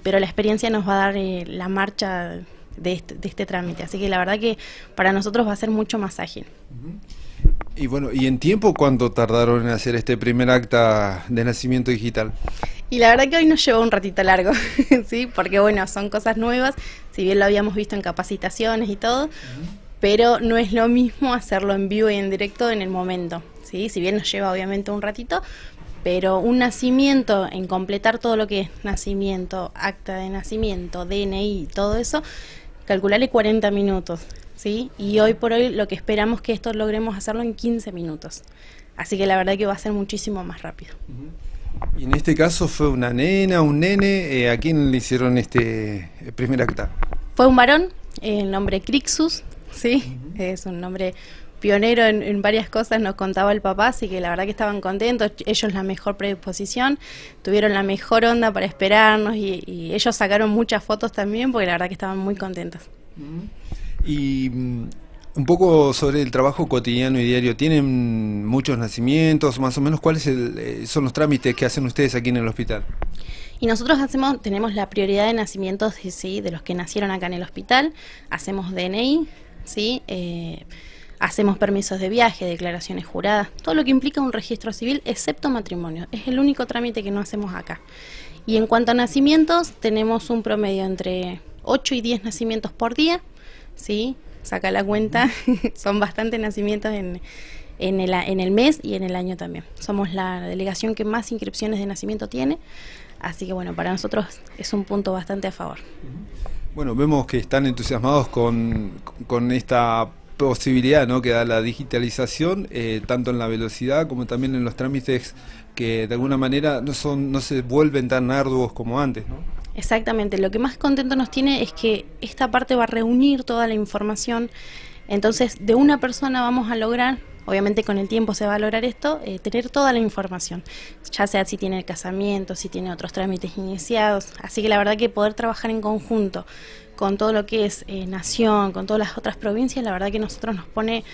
V: pero la experiencia nos va a dar la marcha de este trámite. Así que la verdad que para nosotros va a ser mucho más ágil.
F: Y bueno, ¿y en tiempo cuánto tardaron en hacer este primer acta de nacimiento digital?
V: Y la verdad que hoy nos llevó un ratito largo, ¿sí? Porque bueno, son cosas nuevas, si bien lo habíamos visto en capacitaciones y todo, pero no es lo mismo hacerlo en vivo y en directo en el momento, ¿sí? Si bien nos lleva obviamente un ratito, pero un nacimiento, en completar todo lo que es nacimiento, acta de nacimiento, DNI, todo eso, calcularle 40 minutos, ¿sí? Y hoy por hoy lo que esperamos es que esto logremos hacerlo en 15 minutos. Así que la verdad que va a ser muchísimo más rápido.
F: Y en este caso fue una nena, un nene, ¿a quién le hicieron este primer acta?
V: Fue un varón, el nombre Crixus, ¿sí? Es un nombre pionero en varias cosas, nos contaba el papá, así que la verdad que estaban contentos, ellos la mejor predisposición, tuvieron la mejor onda para esperarnos y ellos sacaron muchas fotos también porque la verdad que estaban muy contentos.
F: Y un poco sobre el trabajo cotidiano y diario, ¿tienen muchos nacimientos? Más o menos, ¿cuáles son los trámites que hacen ustedes aquí en el hospital?
V: Y nosotros tenemos la prioridad de nacimientos, ¿sí?, de los que nacieron acá en el hospital, hacemos DNI, ¿sí?, hacemos permisos de viaje, declaraciones juradas, todo lo que implica un registro civil, excepto matrimonio. Es el único trámite que no hacemos acá. Y en cuanto a nacimientos, tenemos un promedio entre 8 y 10 nacimientos por día, ¿sí? Saca la cuenta, son bastantes nacimientos en el mes y en el año también. Somos la delegación que más inscripciones de nacimiento tiene, así que bueno, para nosotros es un punto bastante a favor.
F: Bueno, vemos que están entusiasmados con esta posibilidad, ¿no?, que da la digitalización, tanto en la velocidad como también en los trámites que de alguna manera no se vuelven tan arduos como antes, ¿no?
V: Exactamente, lo que más contento nos tiene es que esta parte va a reunir toda la información, entonces de una persona vamos a lograr, obviamente con el tiempo se va a lograr esto, tener toda la información, ya sea si tiene el casamiento, si tiene otros trámites iniciados, así que la verdad que poder trabajar en conjunto con todo lo que es Nación, con todas las otras provincias, la verdad que nosotros nos pone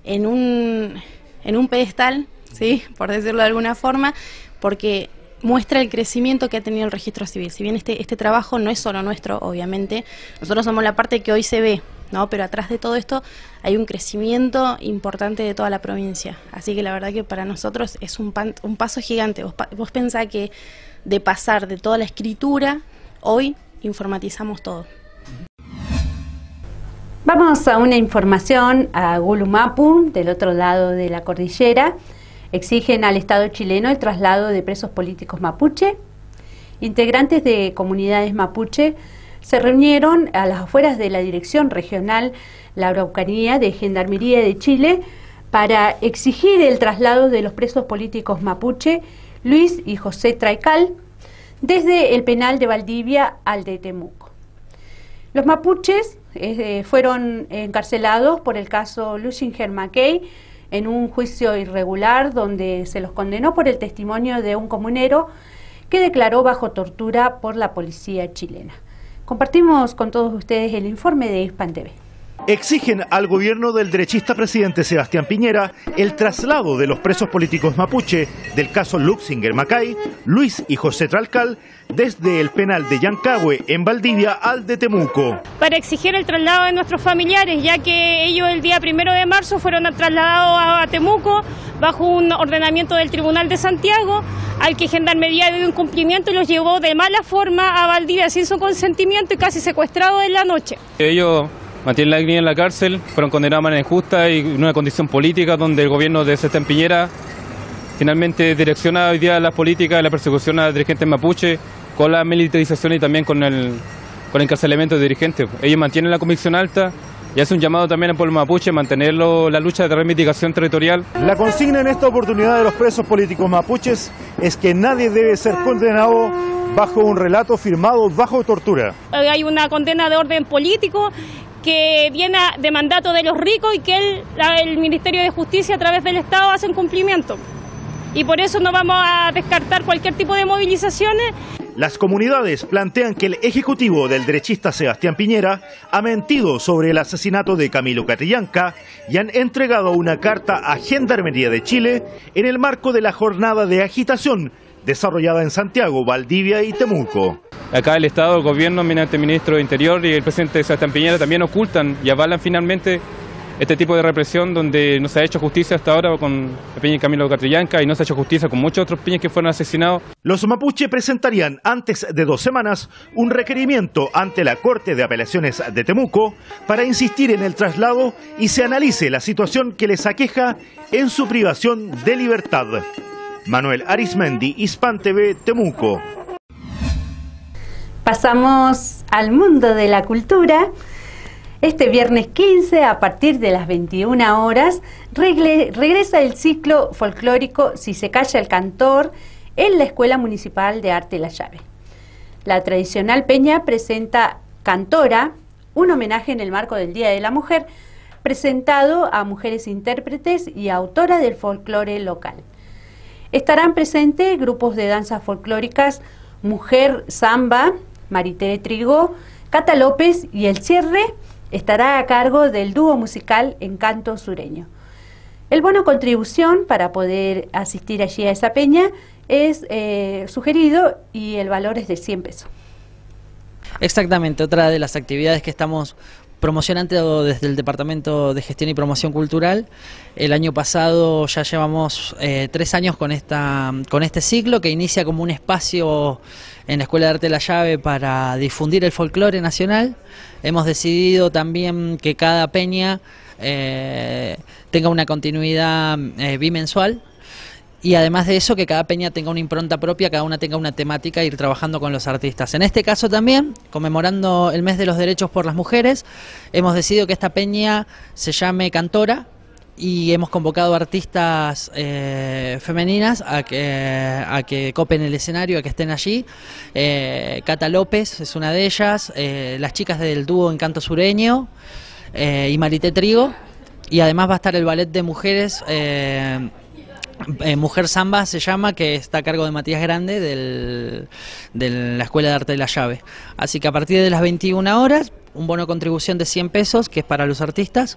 V: en un pedestal, ¿sí?, por decirlo de alguna forma, porque muestra el crecimiento que ha tenido el registro civil. Si bien este trabajo no es solo nuestro, obviamente, nosotros somos la parte que hoy se ve, ¿no?, pero atrás de todo esto hay un crecimiento importante de toda la provincia. Así que la verdad que para nosotros es un paso gigante. Vos pensás que de pasar de toda la escritura, hoy informatizamos todo.
A: Vamos a una información a Gulumapu, del otro lado de la cordillera. Exigen al Estado chileno el traslado de presos políticos mapuche. Integrantes de comunidades mapuche se reunieron a las afueras de la Dirección Regional La Araucanía de Gendarmería de Chile para exigir el traslado de los presos políticos mapuche Luis y José Traical desde el penal de Valdivia al de Temuco. Los mapuches fueron encarcelados por el caso Luchinger Mackay en un juicio irregular donde se los condenó por el testimonio de un comunero que declaró bajo tortura por la policía chilena. Compartimos con todos ustedes el informe de Hispan TV.
B: exigen al gobierno del derechista presidente Sebastián Piñera el traslado de los presos políticos mapuche del caso Luxinger Macay, Luis y José Tralcal, desde el penal de Yancahue en Valdivia al de Temuco.
C: Para exigir el traslado de nuestros familiares, ya que ellos el día 1 de marzo fueron trasladados a Temuco bajo un ordenamiento del Tribunal de Santiago, al que Gendarmería dio incumplimiento y los llevó de mala forma a Valdivia sin su consentimiento y casi secuestrados en la noche.
W: Ellos mantienen la dignidad en la cárcel, fueron condenados de manera injusta y en una condición política donde el gobierno de Sebastián Piñera finalmente direcciona hoy día las políticas de la persecución a dirigentes mapuche con la militarización y también con el encarcelamiento de dirigentes. Ellos mantienen la convicción alta y hace un llamado también al pueblo mapuche a mantener la lucha de reivindicación territorial.
B: La consigna en esta oportunidad de los presos políticos mapuches es que nadie debe ser condenado bajo un relato firmado bajo tortura.
C: Hay una condena de orden político que viene de mandato de los ricos y que el Ministerio de Justicia a través del Estado hace un cumplimiento. Y por eso no vamos a descartar cualquier tipo de movilizaciones.
B: Las comunidades plantean que el ejecutivo del derechista Sebastián Piñera ha mentido sobre el asesinato de Camilo Catrillanca y han entregado una carta a Gendarmería de Chile en el marco de la jornada de agitación desarrollada en Santiago, Valdivia y Temuco.
W: Acá el Estado, el gobierno, mediante el ministro de Interior y el presidente Sebastián Piñera también ocultan y avalan finalmente este tipo de represión donde no se ha hecho justicia hasta ahora con el piña Camilo Catrillanca y no se ha hecho justicia con muchos otros piñas que fueron asesinados.
B: Los mapuche presentarían antes de 2 semanas un requerimiento ante la Corte de Apelaciones de Temuco para insistir en el traslado y se analice la situación que les aqueja en su privación de libertad. Manuel Arismendi, Hispan TV, Temuco.
A: Pasamos al mundo de la cultura. Este viernes 15, a partir de las 21 horas, regresa el ciclo folclórico Si se calla el cantor en la Escuela Municipal de Arte La Llave. La tradicional peña presenta Cantora, un homenaje en el marco del Día de la Mujer, presentado a mujeres intérpretes y autoras del folclore local. Estarán presentes grupos de danzas folclóricas Mujer Samba, Marité Trigo, Cata López, y el cierre estará a cargo del dúo musical Encanto Sureño. El bono contribución para poder asistir allí a esa peña es sugerido y el valor es de 100 pesos.
X: Exactamente, otra de las actividades que estamos promocionando desde el Departamento de Gestión y Promoción Cultural. El año pasado ya llevamos 3 años con este ciclo que inicia como un espacio en la Escuela de Arte La Llave para difundir el folclore nacional. Hemos decidido también que cada peña tenga una continuidad bimensual. Y además de eso, que cada peña tenga una impronta propia, cada una tenga una temática, ir trabajando con los artistas. En este caso también, conmemorando el mes de los derechos por las mujeres, hemos decidido que esta peña se llame Cantora y hemos convocado artistas femeninas a que copen el escenario, a que estén allí. Cata López es una de ellas, las chicas del dúo Encanto Sureño y Marité Trigo. Y además va a estar el ballet de mujeres, Mujer Samba se llama, que está a cargo de Matías Grande de la Escuela de Arte de La Llave. Así que a partir de las 21 horas, un bono de contribución de 100 pesos, que es para los artistas.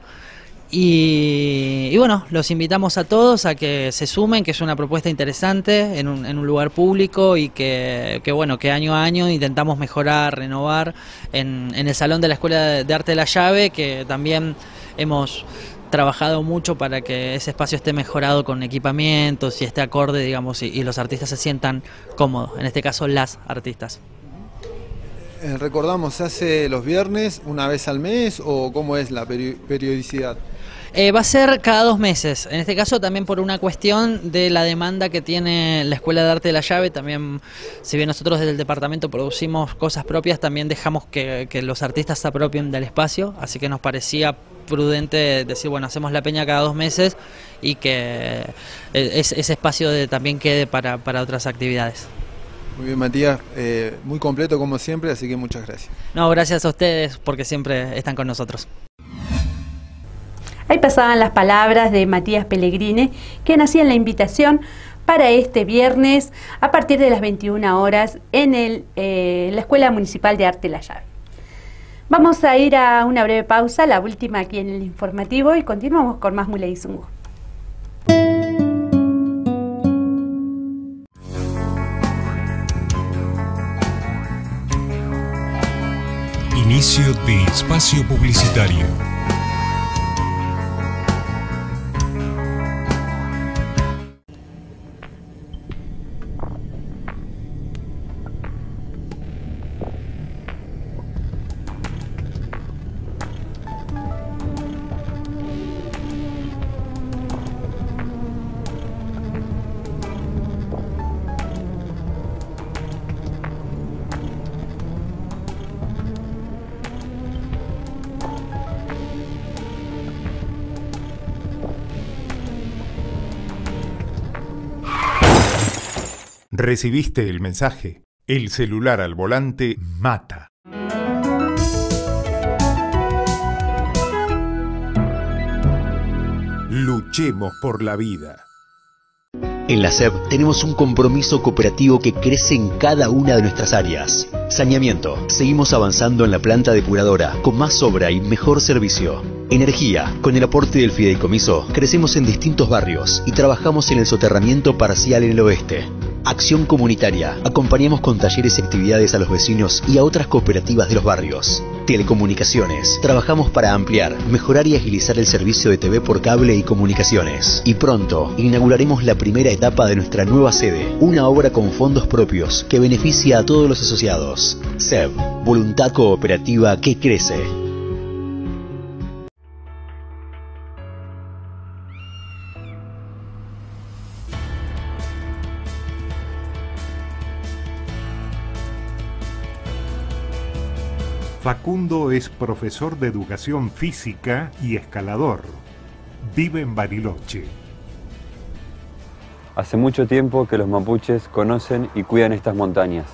X: Y bueno, los invitamos a todos a que se sumen, que es una propuesta interesante en un lugar público y que bueno, que año a año intentamos mejorar, renovar en el Salón de la Escuela de Arte de La Llave, que también hemos trabajado mucho para que ese espacio esté mejorado con equipamientos y esté acorde, digamos, y los artistas se sientan cómodos, en este caso las artistas.
F: Recordamos, ¿se hace los viernes, una vez al mes, o cómo es la periodicidad?
X: Va a ser cada 2 meses, en este caso también por una cuestión de la demanda que tiene la Escuela de Arte de La Llave. También, si bien nosotros desde el departamento producimos cosas propias, también dejamos que los artistas se apropien del espacio, así que nos parecía prudente decir, bueno, hacemos la peña cada 2 meses y que ese espacio también quede para otras actividades.
F: Muy bien, Matías, muy completo como siempre, así que muchas gracias.
X: No, gracias a ustedes porque siempre están con nosotros.
A: Ahí pasaban las palabras de Matías Pellegrini, quien hacía la invitación para este viernes a partir de las 21 horas en la Escuela Municipal de Arte La Llave. Vamos a ir a una breve pausa, la última aquí en el informativo, y continuamos con más Muley Zungu.
J: Inicio de espacio publicitario.
D: Recibiste el mensaje. El celular al volante mata. Luchemos por la vida.
M: En la SEB tenemos un compromiso cooperativo que crece en cada una de nuestras áreas. Saneamiento. Seguimos avanzando en la planta depuradora con más obra y mejor servicio. Energía. Con el aporte del fideicomiso, crecemos en distintos barrios y trabajamos en el soterramiento parcial en el oeste. Acción comunitaria. Acompañamos con talleres y actividades a los vecinos y a otras cooperativas de los barrios. Telecomunicaciones. Trabajamos para ampliar, mejorar y agilizar el servicio de TV por cable y comunicaciones. Y pronto inauguraremos la primera etapa de nuestra nueva sede, una obra con fondos propios que beneficia a todos los asociados. SEB, voluntad cooperativa que crece.
D: Facundo es profesor de educación física y escalador. Vive en Bariloche.
G: Hace mucho tiempo que los mapuches conocen y cuidan estas montañas.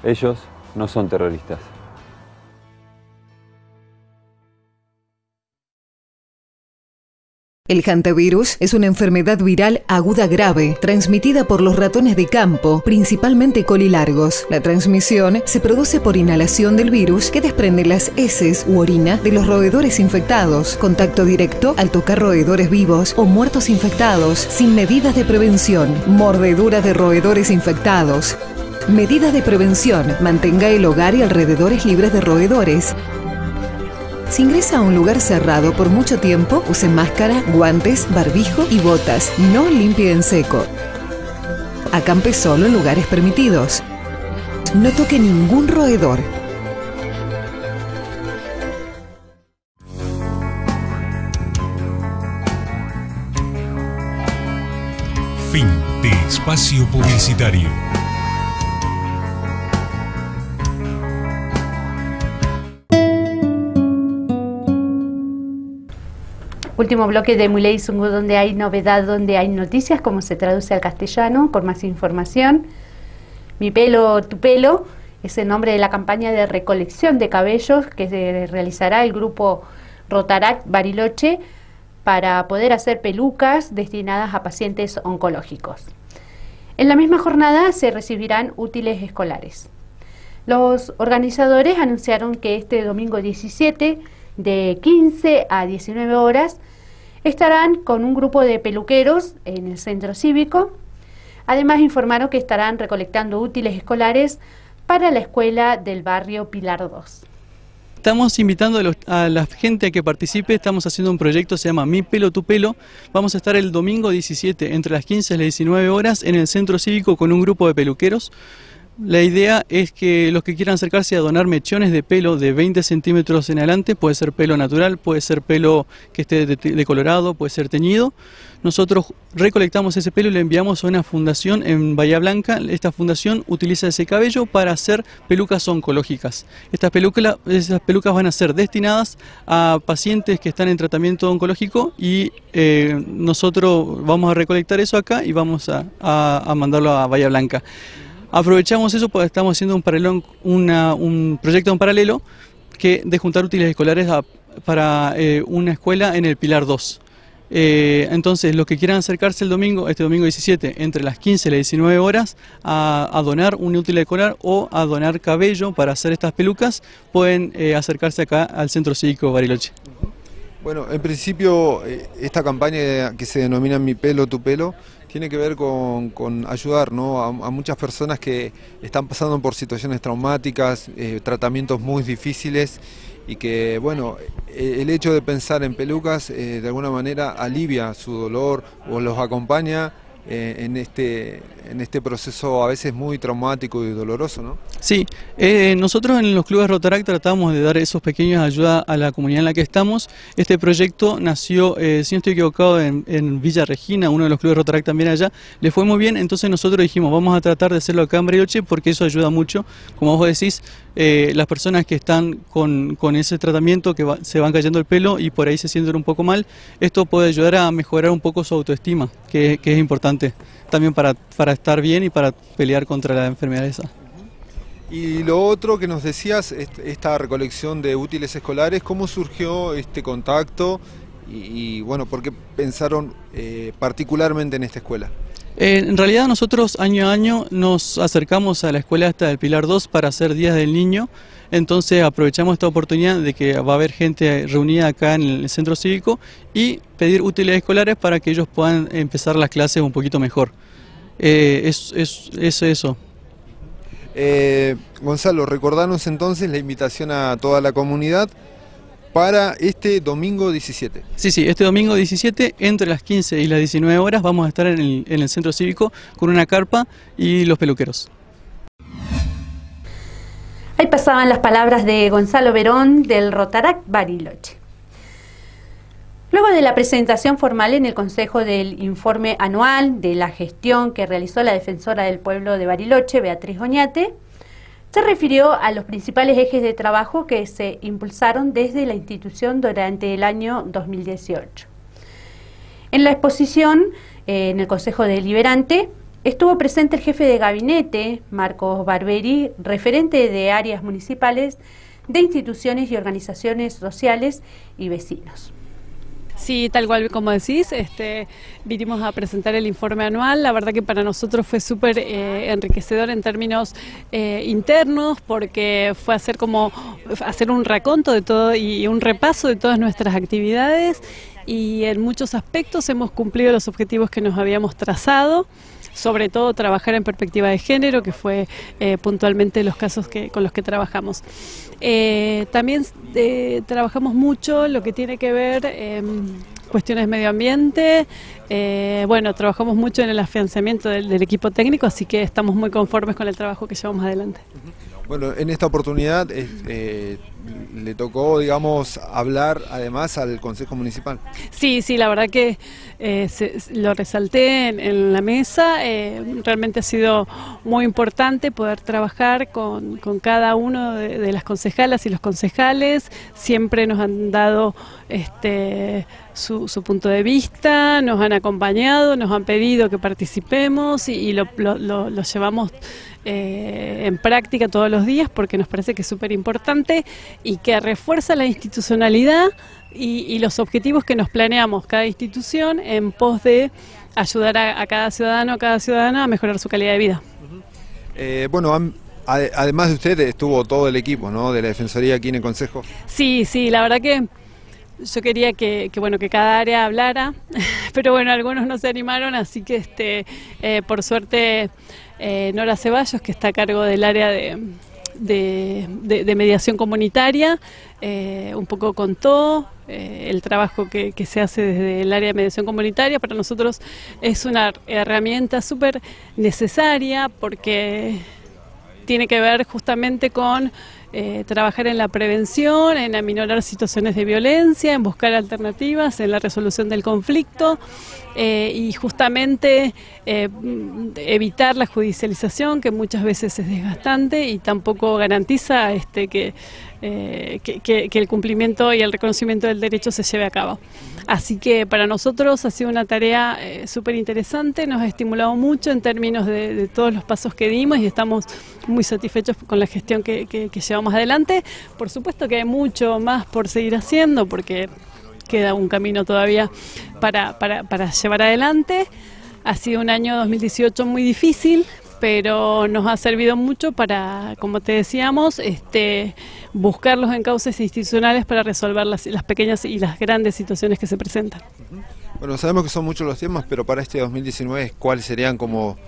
G: Ellos no son terroristas.
H: El hantavirus es una enfermedad viral aguda grave, transmitida por los ratones de campo, principalmente colilargos. La transmisión se produce por inhalación del virus que desprende las heces u orina de los roedores infectados, contacto directo al tocar roedores vivos o muertos infectados, sin medidas de prevención, mordedura de roedores infectados. Medidas de prevención: mantenga el hogar y alrededores libres de roedores. Si ingresa a un lugar cerrado por mucho tiempo, use máscara, guantes, barbijo y botas. No limpie en seco. Acampe solo en lugares permitidos. No toque ningún roedor.
J: Fin de espacio publicitario.
A: Último bloque de Muley Zungu, donde hay novedad, donde hay noticias, como se traduce al castellano, con más información. Mi pelo, tu pelo, es el nombre de la campaña de recolección de cabellos que se realizará el grupo Rotaract Bariloche para poder hacer pelucas destinadas a pacientes oncológicos. En la misma jornada se recibirán útiles escolares. Los organizadores anunciaron que este domingo 17, de 15 a 19 horas, estarán con un grupo de peluqueros en el centro cívico. Además informaron que estarán recolectando útiles escolares para la escuela del barrio Pilar 2.
I: Estamos invitando a la gente a que participe. Estamos haciendo un proyecto, se llama Mi Pelo, Tu Pelo. Vamos a estar el domingo 17 entre las 15 y las 19 horas en el centro cívico con un grupo de peluqueros. La idea es que los que quieran acercarse a donar mechones de pelo de 20 centímetros en adelante, puede ser pelo natural, puede ser pelo que esté decolorado, puede ser teñido. Nosotros recolectamos ese pelo y lo enviamos a una fundación en Bahía Blanca. Esta fundación utiliza ese cabello para hacer pelucas oncológicas. Esas pelucas van a ser destinadas a pacientes que están en tratamiento oncológico y nosotros vamos a recolectar eso acá y vamos a mandarlo a Bahía Blanca. Aprovechamos eso porque estamos haciendo un proyecto en paralelo de juntar útiles escolares para una escuela en el Pilar 2. Entonces, los que quieran acercarse el domingo, este domingo 17, entre las 15 y las 19 horas, a donar un útil escolar o a donar cabello para hacer estas pelucas, pueden acercarse acá al Centro Cívico Bariloche.
F: Bueno, en principio, esta campaña que se denomina Mi Pelo, Tu Pelo, tiene que ver con ayudar, ¿no?, a muchas personas que están pasando por situaciones traumáticas, tratamientos muy difíciles, y que, bueno, el hecho de pensar en pelucas de alguna manera alivia su dolor o los acompaña en este proceso a veces muy traumático y doloroso, ¿no?
I: Sí, nosotros en los clubes Rotaract tratamos de dar esos pequeños ayudas a la comunidad en la que estamos. Este proyecto nació, si no estoy equivocado, en Villa Regina, uno de los clubes Rotaract también allá. Le fue muy bien, entonces nosotros dijimos, vamos a tratar de hacerlo acá en Bariloche porque eso ayuda mucho. Como vos decís, las personas que están con ese tratamiento, que se van cayendo el pelo y por ahí se sienten un poco mal, esto puede ayudar a mejorar un poco su autoestima, que es importante también para estar bien y para pelear contra la enfermedad esa.
F: Y lo otro que nos decías, esta recolección de útiles escolares, ¿cómo surgió este contacto? Y bueno, ¿por qué pensaron particularmente en esta escuela?
I: En realidad nosotros año a año nos acercamos a la escuela esta del Pilar 2 para hacer Días del Niño, entonces aprovechamos esta oportunidad de que va a haber gente reunida acá en el centro cívico y pedir útiles escolares para que ellos puedan empezar las clases un poquito mejor. Eso.
F: Gonzalo, recordanos entonces la invitación a toda la comunidad para este domingo 17.
I: Sí, este domingo 17, entre las 15 y las 19 horas, vamos a estar en el centro cívico con una carpa y los peluqueros.
A: Ahí pasaban las palabras de Gonzalo Verón del Rotaract Bariloche. Luego de la presentación formal en el Consejo del informe anual de la gestión que realizó la defensora del pueblo de Bariloche, Beatriz Oñate, se refirió a los principales ejes de trabajo que se impulsaron desde la institución durante el año 2018. En la exposición, en el Consejo Deliberante, estuvo presente el jefe de gabinete, Marcos Barberi, referente de áreas municipales, de instituciones y organizaciones sociales y vecinos.
K: Sí, tal cual como decís, vinimos a presentar el informe anual. La verdad que para nosotros fue súper enriquecedor en términos internos, porque fue hacer un raconto de todo y un repaso de todas nuestras actividades, y en muchos aspectos hemos cumplido los objetivos que nos habíamos trazado. Sobre todo trabajar en perspectiva de género, que fue puntualmente los casos con los que trabajamos. También trabajamos mucho lo que tiene que ver cuestiones de medio ambiente. Bueno, trabajamos mucho en el afianzamiento del equipo técnico, así que estamos muy conformes con el trabajo que llevamos adelante.
F: Bueno, en esta oportunidad le tocó, digamos, hablar además al Consejo Municipal.
K: Sí, la verdad que lo resalté en la mesa. Realmente ha sido muy importante poder trabajar con cada uno de las concejalas y los concejales. Siempre nos han dado su punto de vista, nos han acompañado, nos han pedido que participemos y lo llevamos en práctica todos los días, porque nos parece que es súper importante y que refuerza la institucionalidad y los objetivos que nos planeamos cada institución en pos de ayudar a cada ciudadano, a cada ciudadana a mejorar su calidad de vida.
F: Bueno, además de usted estuvo todo el equipo, ¿no?, de la Defensoría aquí en el Consejo.
K: Sí, la verdad que yo quería que cada área hablara, pero bueno, algunos no se animaron, así que por suerte Nora Ceballos, que está a cargo del área de mediación comunitaria, un poco contó el trabajo que se hace desde el área de mediación comunitaria. Para nosotros es una herramienta súper necesaria porque tiene que ver justamente con trabajar en la prevención, en aminorar situaciones de violencia, en buscar alternativas, en la resolución del conflicto y justamente evitar la judicialización, que muchas veces es desgastante y tampoco garantiza que el cumplimiento y el reconocimiento del derecho se lleve a cabo. Así que para nosotros ha sido una tarea súper interesante, nos ha estimulado mucho en términos de todos los pasos que dimos y estamos muy satisfechos con la gestión que llevamos adelante. Por supuesto que hay mucho más por seguir haciendo, porque queda un camino todavía para llevar adelante. Ha sido un año 2018 muy difícil, pero nos ha servido mucho para, como te decíamos, buscar los encauces institucionales para resolver las pequeñas y las grandes situaciones que se presentan.
F: Bueno, sabemos que son muchos los temas, pero para este 2019, ¿cuáles serían como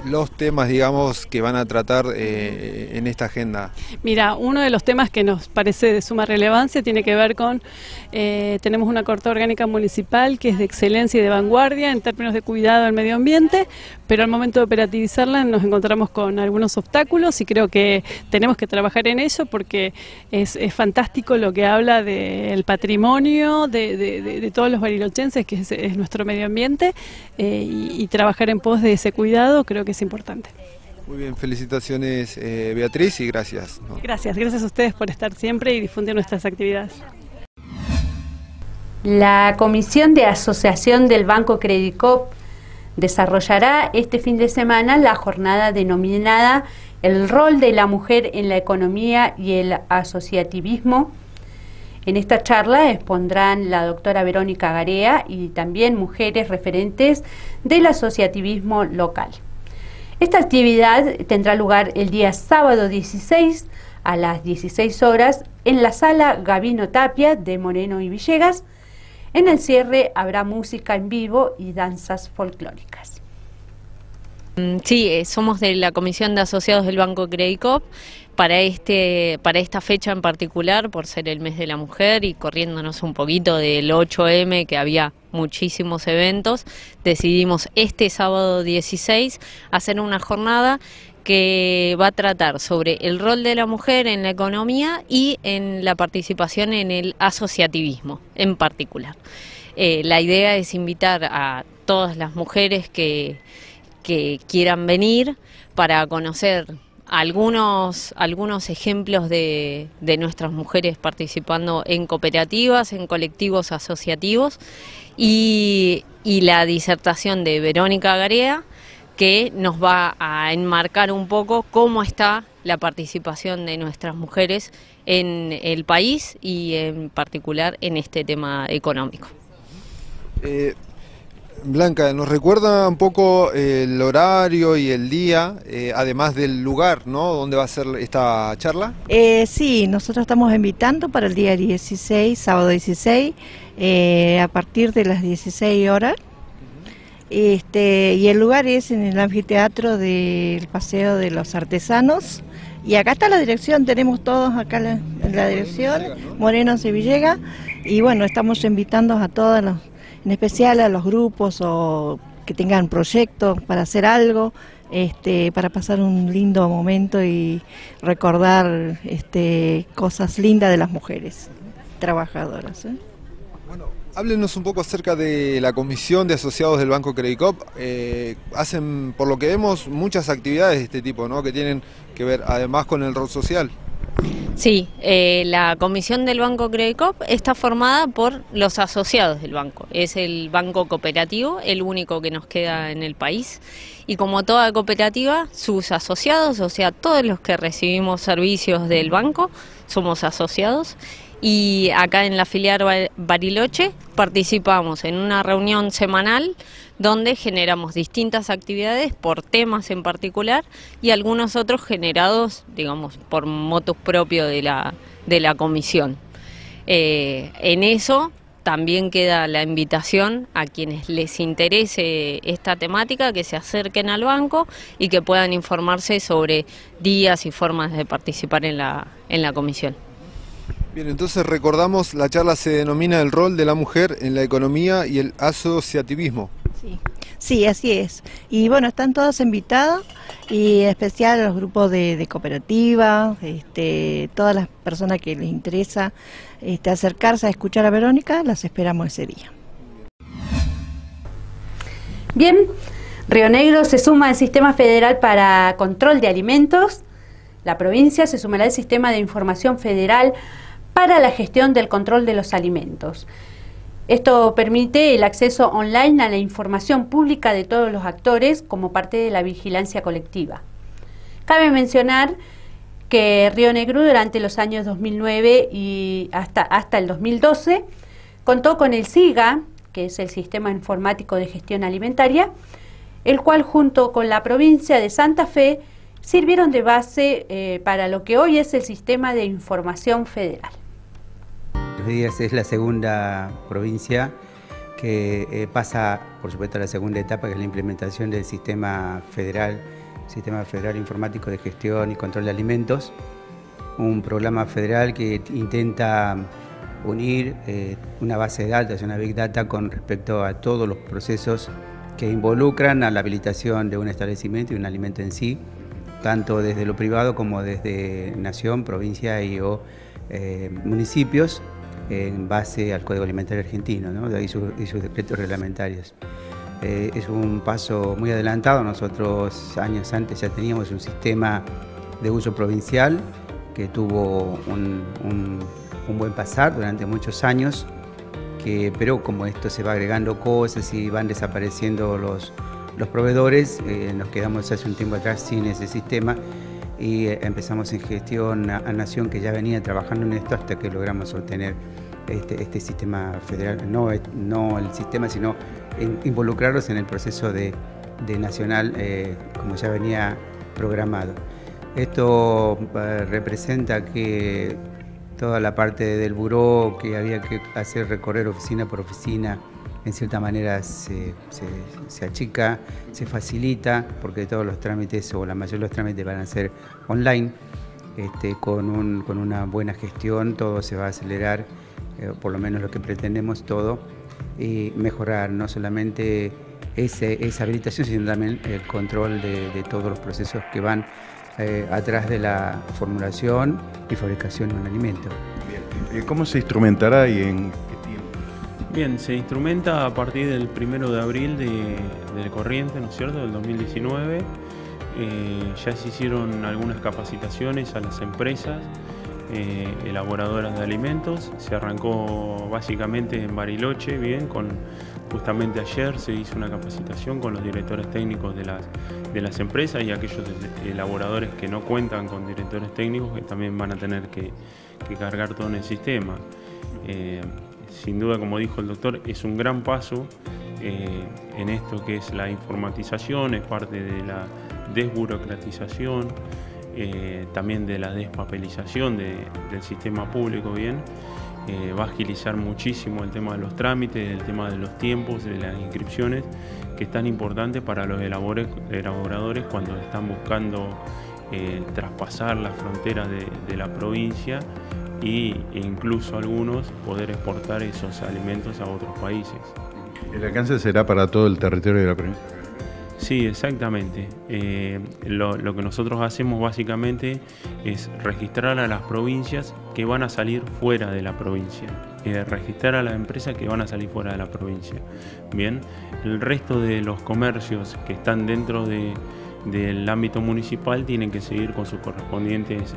F: los temas, digamos, que van a tratar en esta agenda?
K: Mira, uno de los temas que nos parece de suma relevancia tiene que ver con, tenemos una Corte Orgánica Municipal que es de excelencia y de vanguardia en términos de cuidado del medio ambiente, pero al momento de operativizarla nos encontramos con algunos obstáculos y creo que tenemos que trabajar en ello porque es fantástico lo que habla del patrimonio de todos los barilochenses, que es nuestro medio ambiente, y trabajar en pos de ese cuidado creo que es importante.
F: Muy bien, felicitaciones Beatriz y gracias.
K: Gracias a ustedes por estar siempre y difundir nuestras actividades.
A: La Comisión de Asociación del Banco Credit Coop desarrollará este fin de semana la jornada denominada El rol de la mujer en la economía y el asociativismo. En esta charla expondrán la doctora Verónica Garea y también mujeres referentes del asociativismo local. Esta actividad tendrá lugar el día sábado 16 a las 16 horas en la sala Gabino Tapia de Moreno y Villegas. En el cierre habrá música en vivo y danzas folclóricas.
L: Sí, somos de la Comisión de Asociados del Banco Credit Coop. Para esta fecha en particular, por ser el mes de la mujer y corriéndonos un poquito del 8M, que había muchísimos eventos, decidimos este sábado 16 hacer una jornada que va a tratar sobre el rol de la mujer en la economía y en la participación en el asociativismo en particular. La idea es invitar a todas las mujeres que quieran venir para conocer algunos ejemplos de nuestras mujeres participando en cooperativas, en colectivos asociativos y la disertación de Verónica Garea, que nos va a enmarcar un poco cómo está la participación de nuestras mujeres en el país y en particular en este tema económico.
F: Blanca, ¿nos recuerda un poco el horario y el día, además del lugar, ¿no? ¿Dónde va a ser esta charla?
N: Sí, nosotros estamos invitando para el día 16, sábado 16, a partir de las 16 horas. Y el lugar es en el anfiteatro del Paseo de los Artesanos. Y acá está la dirección, tenemos todos acá en la dirección, Morenos y Villegas. Y bueno, estamos invitando a todos, en especial a los grupos o que tengan proyectos para hacer algo, para pasar un lindo momento y recordar cosas lindas de las mujeres trabajadoras.
F: Háblenos un poco acerca de la Comisión de Asociados del Banco Credit Coop. Hacen, por lo que vemos, muchas actividades de este tipo, ¿no? Que tienen que ver además con el rol social.
L: Sí, la Comisión del Banco Credit Coop está formada por los asociados del banco. Es el banco cooperativo, el único que nos queda en el país. Y como toda cooperativa, sus asociados, o sea, todos los que recibimos servicios del banco, somos asociados. Y acá en la filial Bariloche participamos en una reunión semanal donde generamos distintas actividades por temas en particular y algunos otros generados, digamos, por motus propio de la comisión. En eso también queda la invitación a quienes les interese esta temática que se acerquen al banco y que puedan informarse sobre días y formas de participar en la comisión.
F: Bien, entonces recordamos, la charla se denomina El rol de la mujer en la economía y el asociativismo.
N: Sí, así es. Y bueno, están todos invitados, y en especial los grupos de cooperativas, todas las personas que les interesa acercarse a escuchar a Verónica, las esperamos ese día.
A: Bien, Río Negro se suma al Sistema Federal para Control de Alimentos. La provincia se sumará al Sistema de Información Federal para la gestión del control de los alimentos. Esto permite el acceso online a la información pública de todos los actores como parte de la vigilancia colectiva. Cabe mencionar que Río Negro durante los años 2009 y hasta el 2012 Contó con el SIGA, que es el Sistema Informático de Gestión Alimentaria, el cual junto con la provincia de Santa Fe sirvieron de base para lo que hoy es el Sistema de Información Federal.
O: Los Días es la segunda provincia que pasa, por supuesto, a la segunda etapa, que es la implementación del Sistema Federal Informático de Gestión y Control de Alimentos, un programa federal que intenta unir una base de datos, una Big Data con respecto a todos los procesos que involucran a la habilitación de un establecimiento y un alimento en sí, tanto desde lo privado como desde nación, provincia y o municipios, en base al Código Alimentario Argentino, ¿no? De ahí sus decretos reglamentarios. Es un paso muy adelantado. Nosotros años antes ya teníamos un sistema de uso provincial que tuvo un buen pasar durante muchos años, pero como esto se va agregando cosas y van desapareciendo los proveedores, nos quedamos hace un tiempo atrás sin ese sistema y empezamos en Gestión a Nación, que ya venía trabajando en esto hasta que logramos obtener este sistema federal, no el sistema, sino involucrarlos en el proceso de nacional, como ya venía programado. Esto representa que toda la parte del buró que había que hacer recorrer oficina por oficina, en cierta manera se achica, se facilita, porque todos los trámites o la mayoría de los trámites van a ser online. Con una buena gestión todo se va a acelerar, por lo menos lo que pretendemos todo, y mejorar no solamente esa habilitación, sino también el control de todos los procesos que van atrás de la formulación y fabricación de un alimento.
P: Bien. ¿Cómo se instrumentará y en qué tiempo?
Q: Bien, se instrumenta a partir del 1 de abril del corriente, ¿no es cierto?, del 2019. Ya se hicieron algunas capacitaciones a las empresas elaboradoras de alimentos. Se arrancó básicamente en Bariloche, bien, justamente ayer se hizo una capacitación con los directores técnicos de las empresas y aquellos elaboradores que no cuentan con directores técnicos, que también van a tener que cargar todo en el sistema. Sin duda, como dijo el doctor, es un gran paso en esto que es la informatización, es parte de la desburocratización, también de la despapelización del sistema público, bien. Va a agilizar muchísimo el tema de los trámites, el tema de los tiempos, de las inscripciones, que es tan importante para los elaboradores cuando están buscando traspasar las fronteras de la provincia e incluso algunos poder exportar esos alimentos a otros países.
P: ¿El alcance será para todo el territorio de la provincia?
Q: Sí, exactamente. Lo que nosotros hacemos básicamente es registrar a las provincias que van a salir fuera de la provincia, registrar a las empresas que van a salir fuera de la provincia. Bien, el resto de los comercios que están dentro del ámbito municipal tienen que seguir con sus correspondientes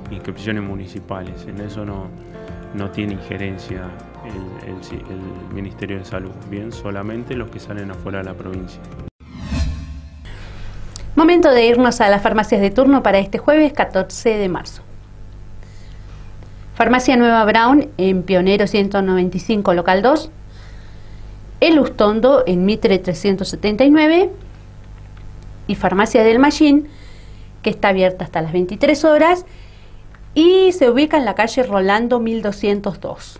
Q: inscripciones municipales. En eso no tiene injerencia el Ministerio de Salud, bien, solamente los que salen afuera de la provincia.
A: Momento de irnos a las farmacias de turno para este jueves 14 de marzo. Farmacia Nueva Brown en Pionero 195, local 2. El Ustondo en Mitre 379. Y Farmacia del Mallín, que está abierta hasta las 23 horas y se ubica en la calle Rolando 1202.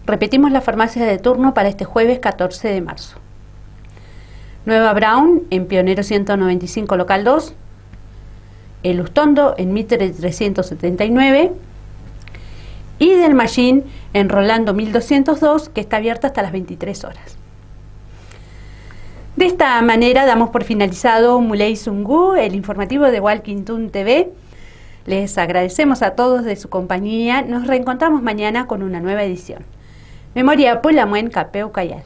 A: Repetimos las farmacias de turno para este jueves 14 de marzo. Nueva Brown en Pionero 195, local 2. El Ustondo en Mitre 379. Y del Mallín en Rolando 1202, que está abierta hasta las 23 horas. De esta manera damos por finalizado Muley Zungu, el informativo de Walkington TV. Les agradecemos a todos de su compañía. Nos reencontramos mañana con una nueva edición. Memoria Pulamuen Capeu Cayal.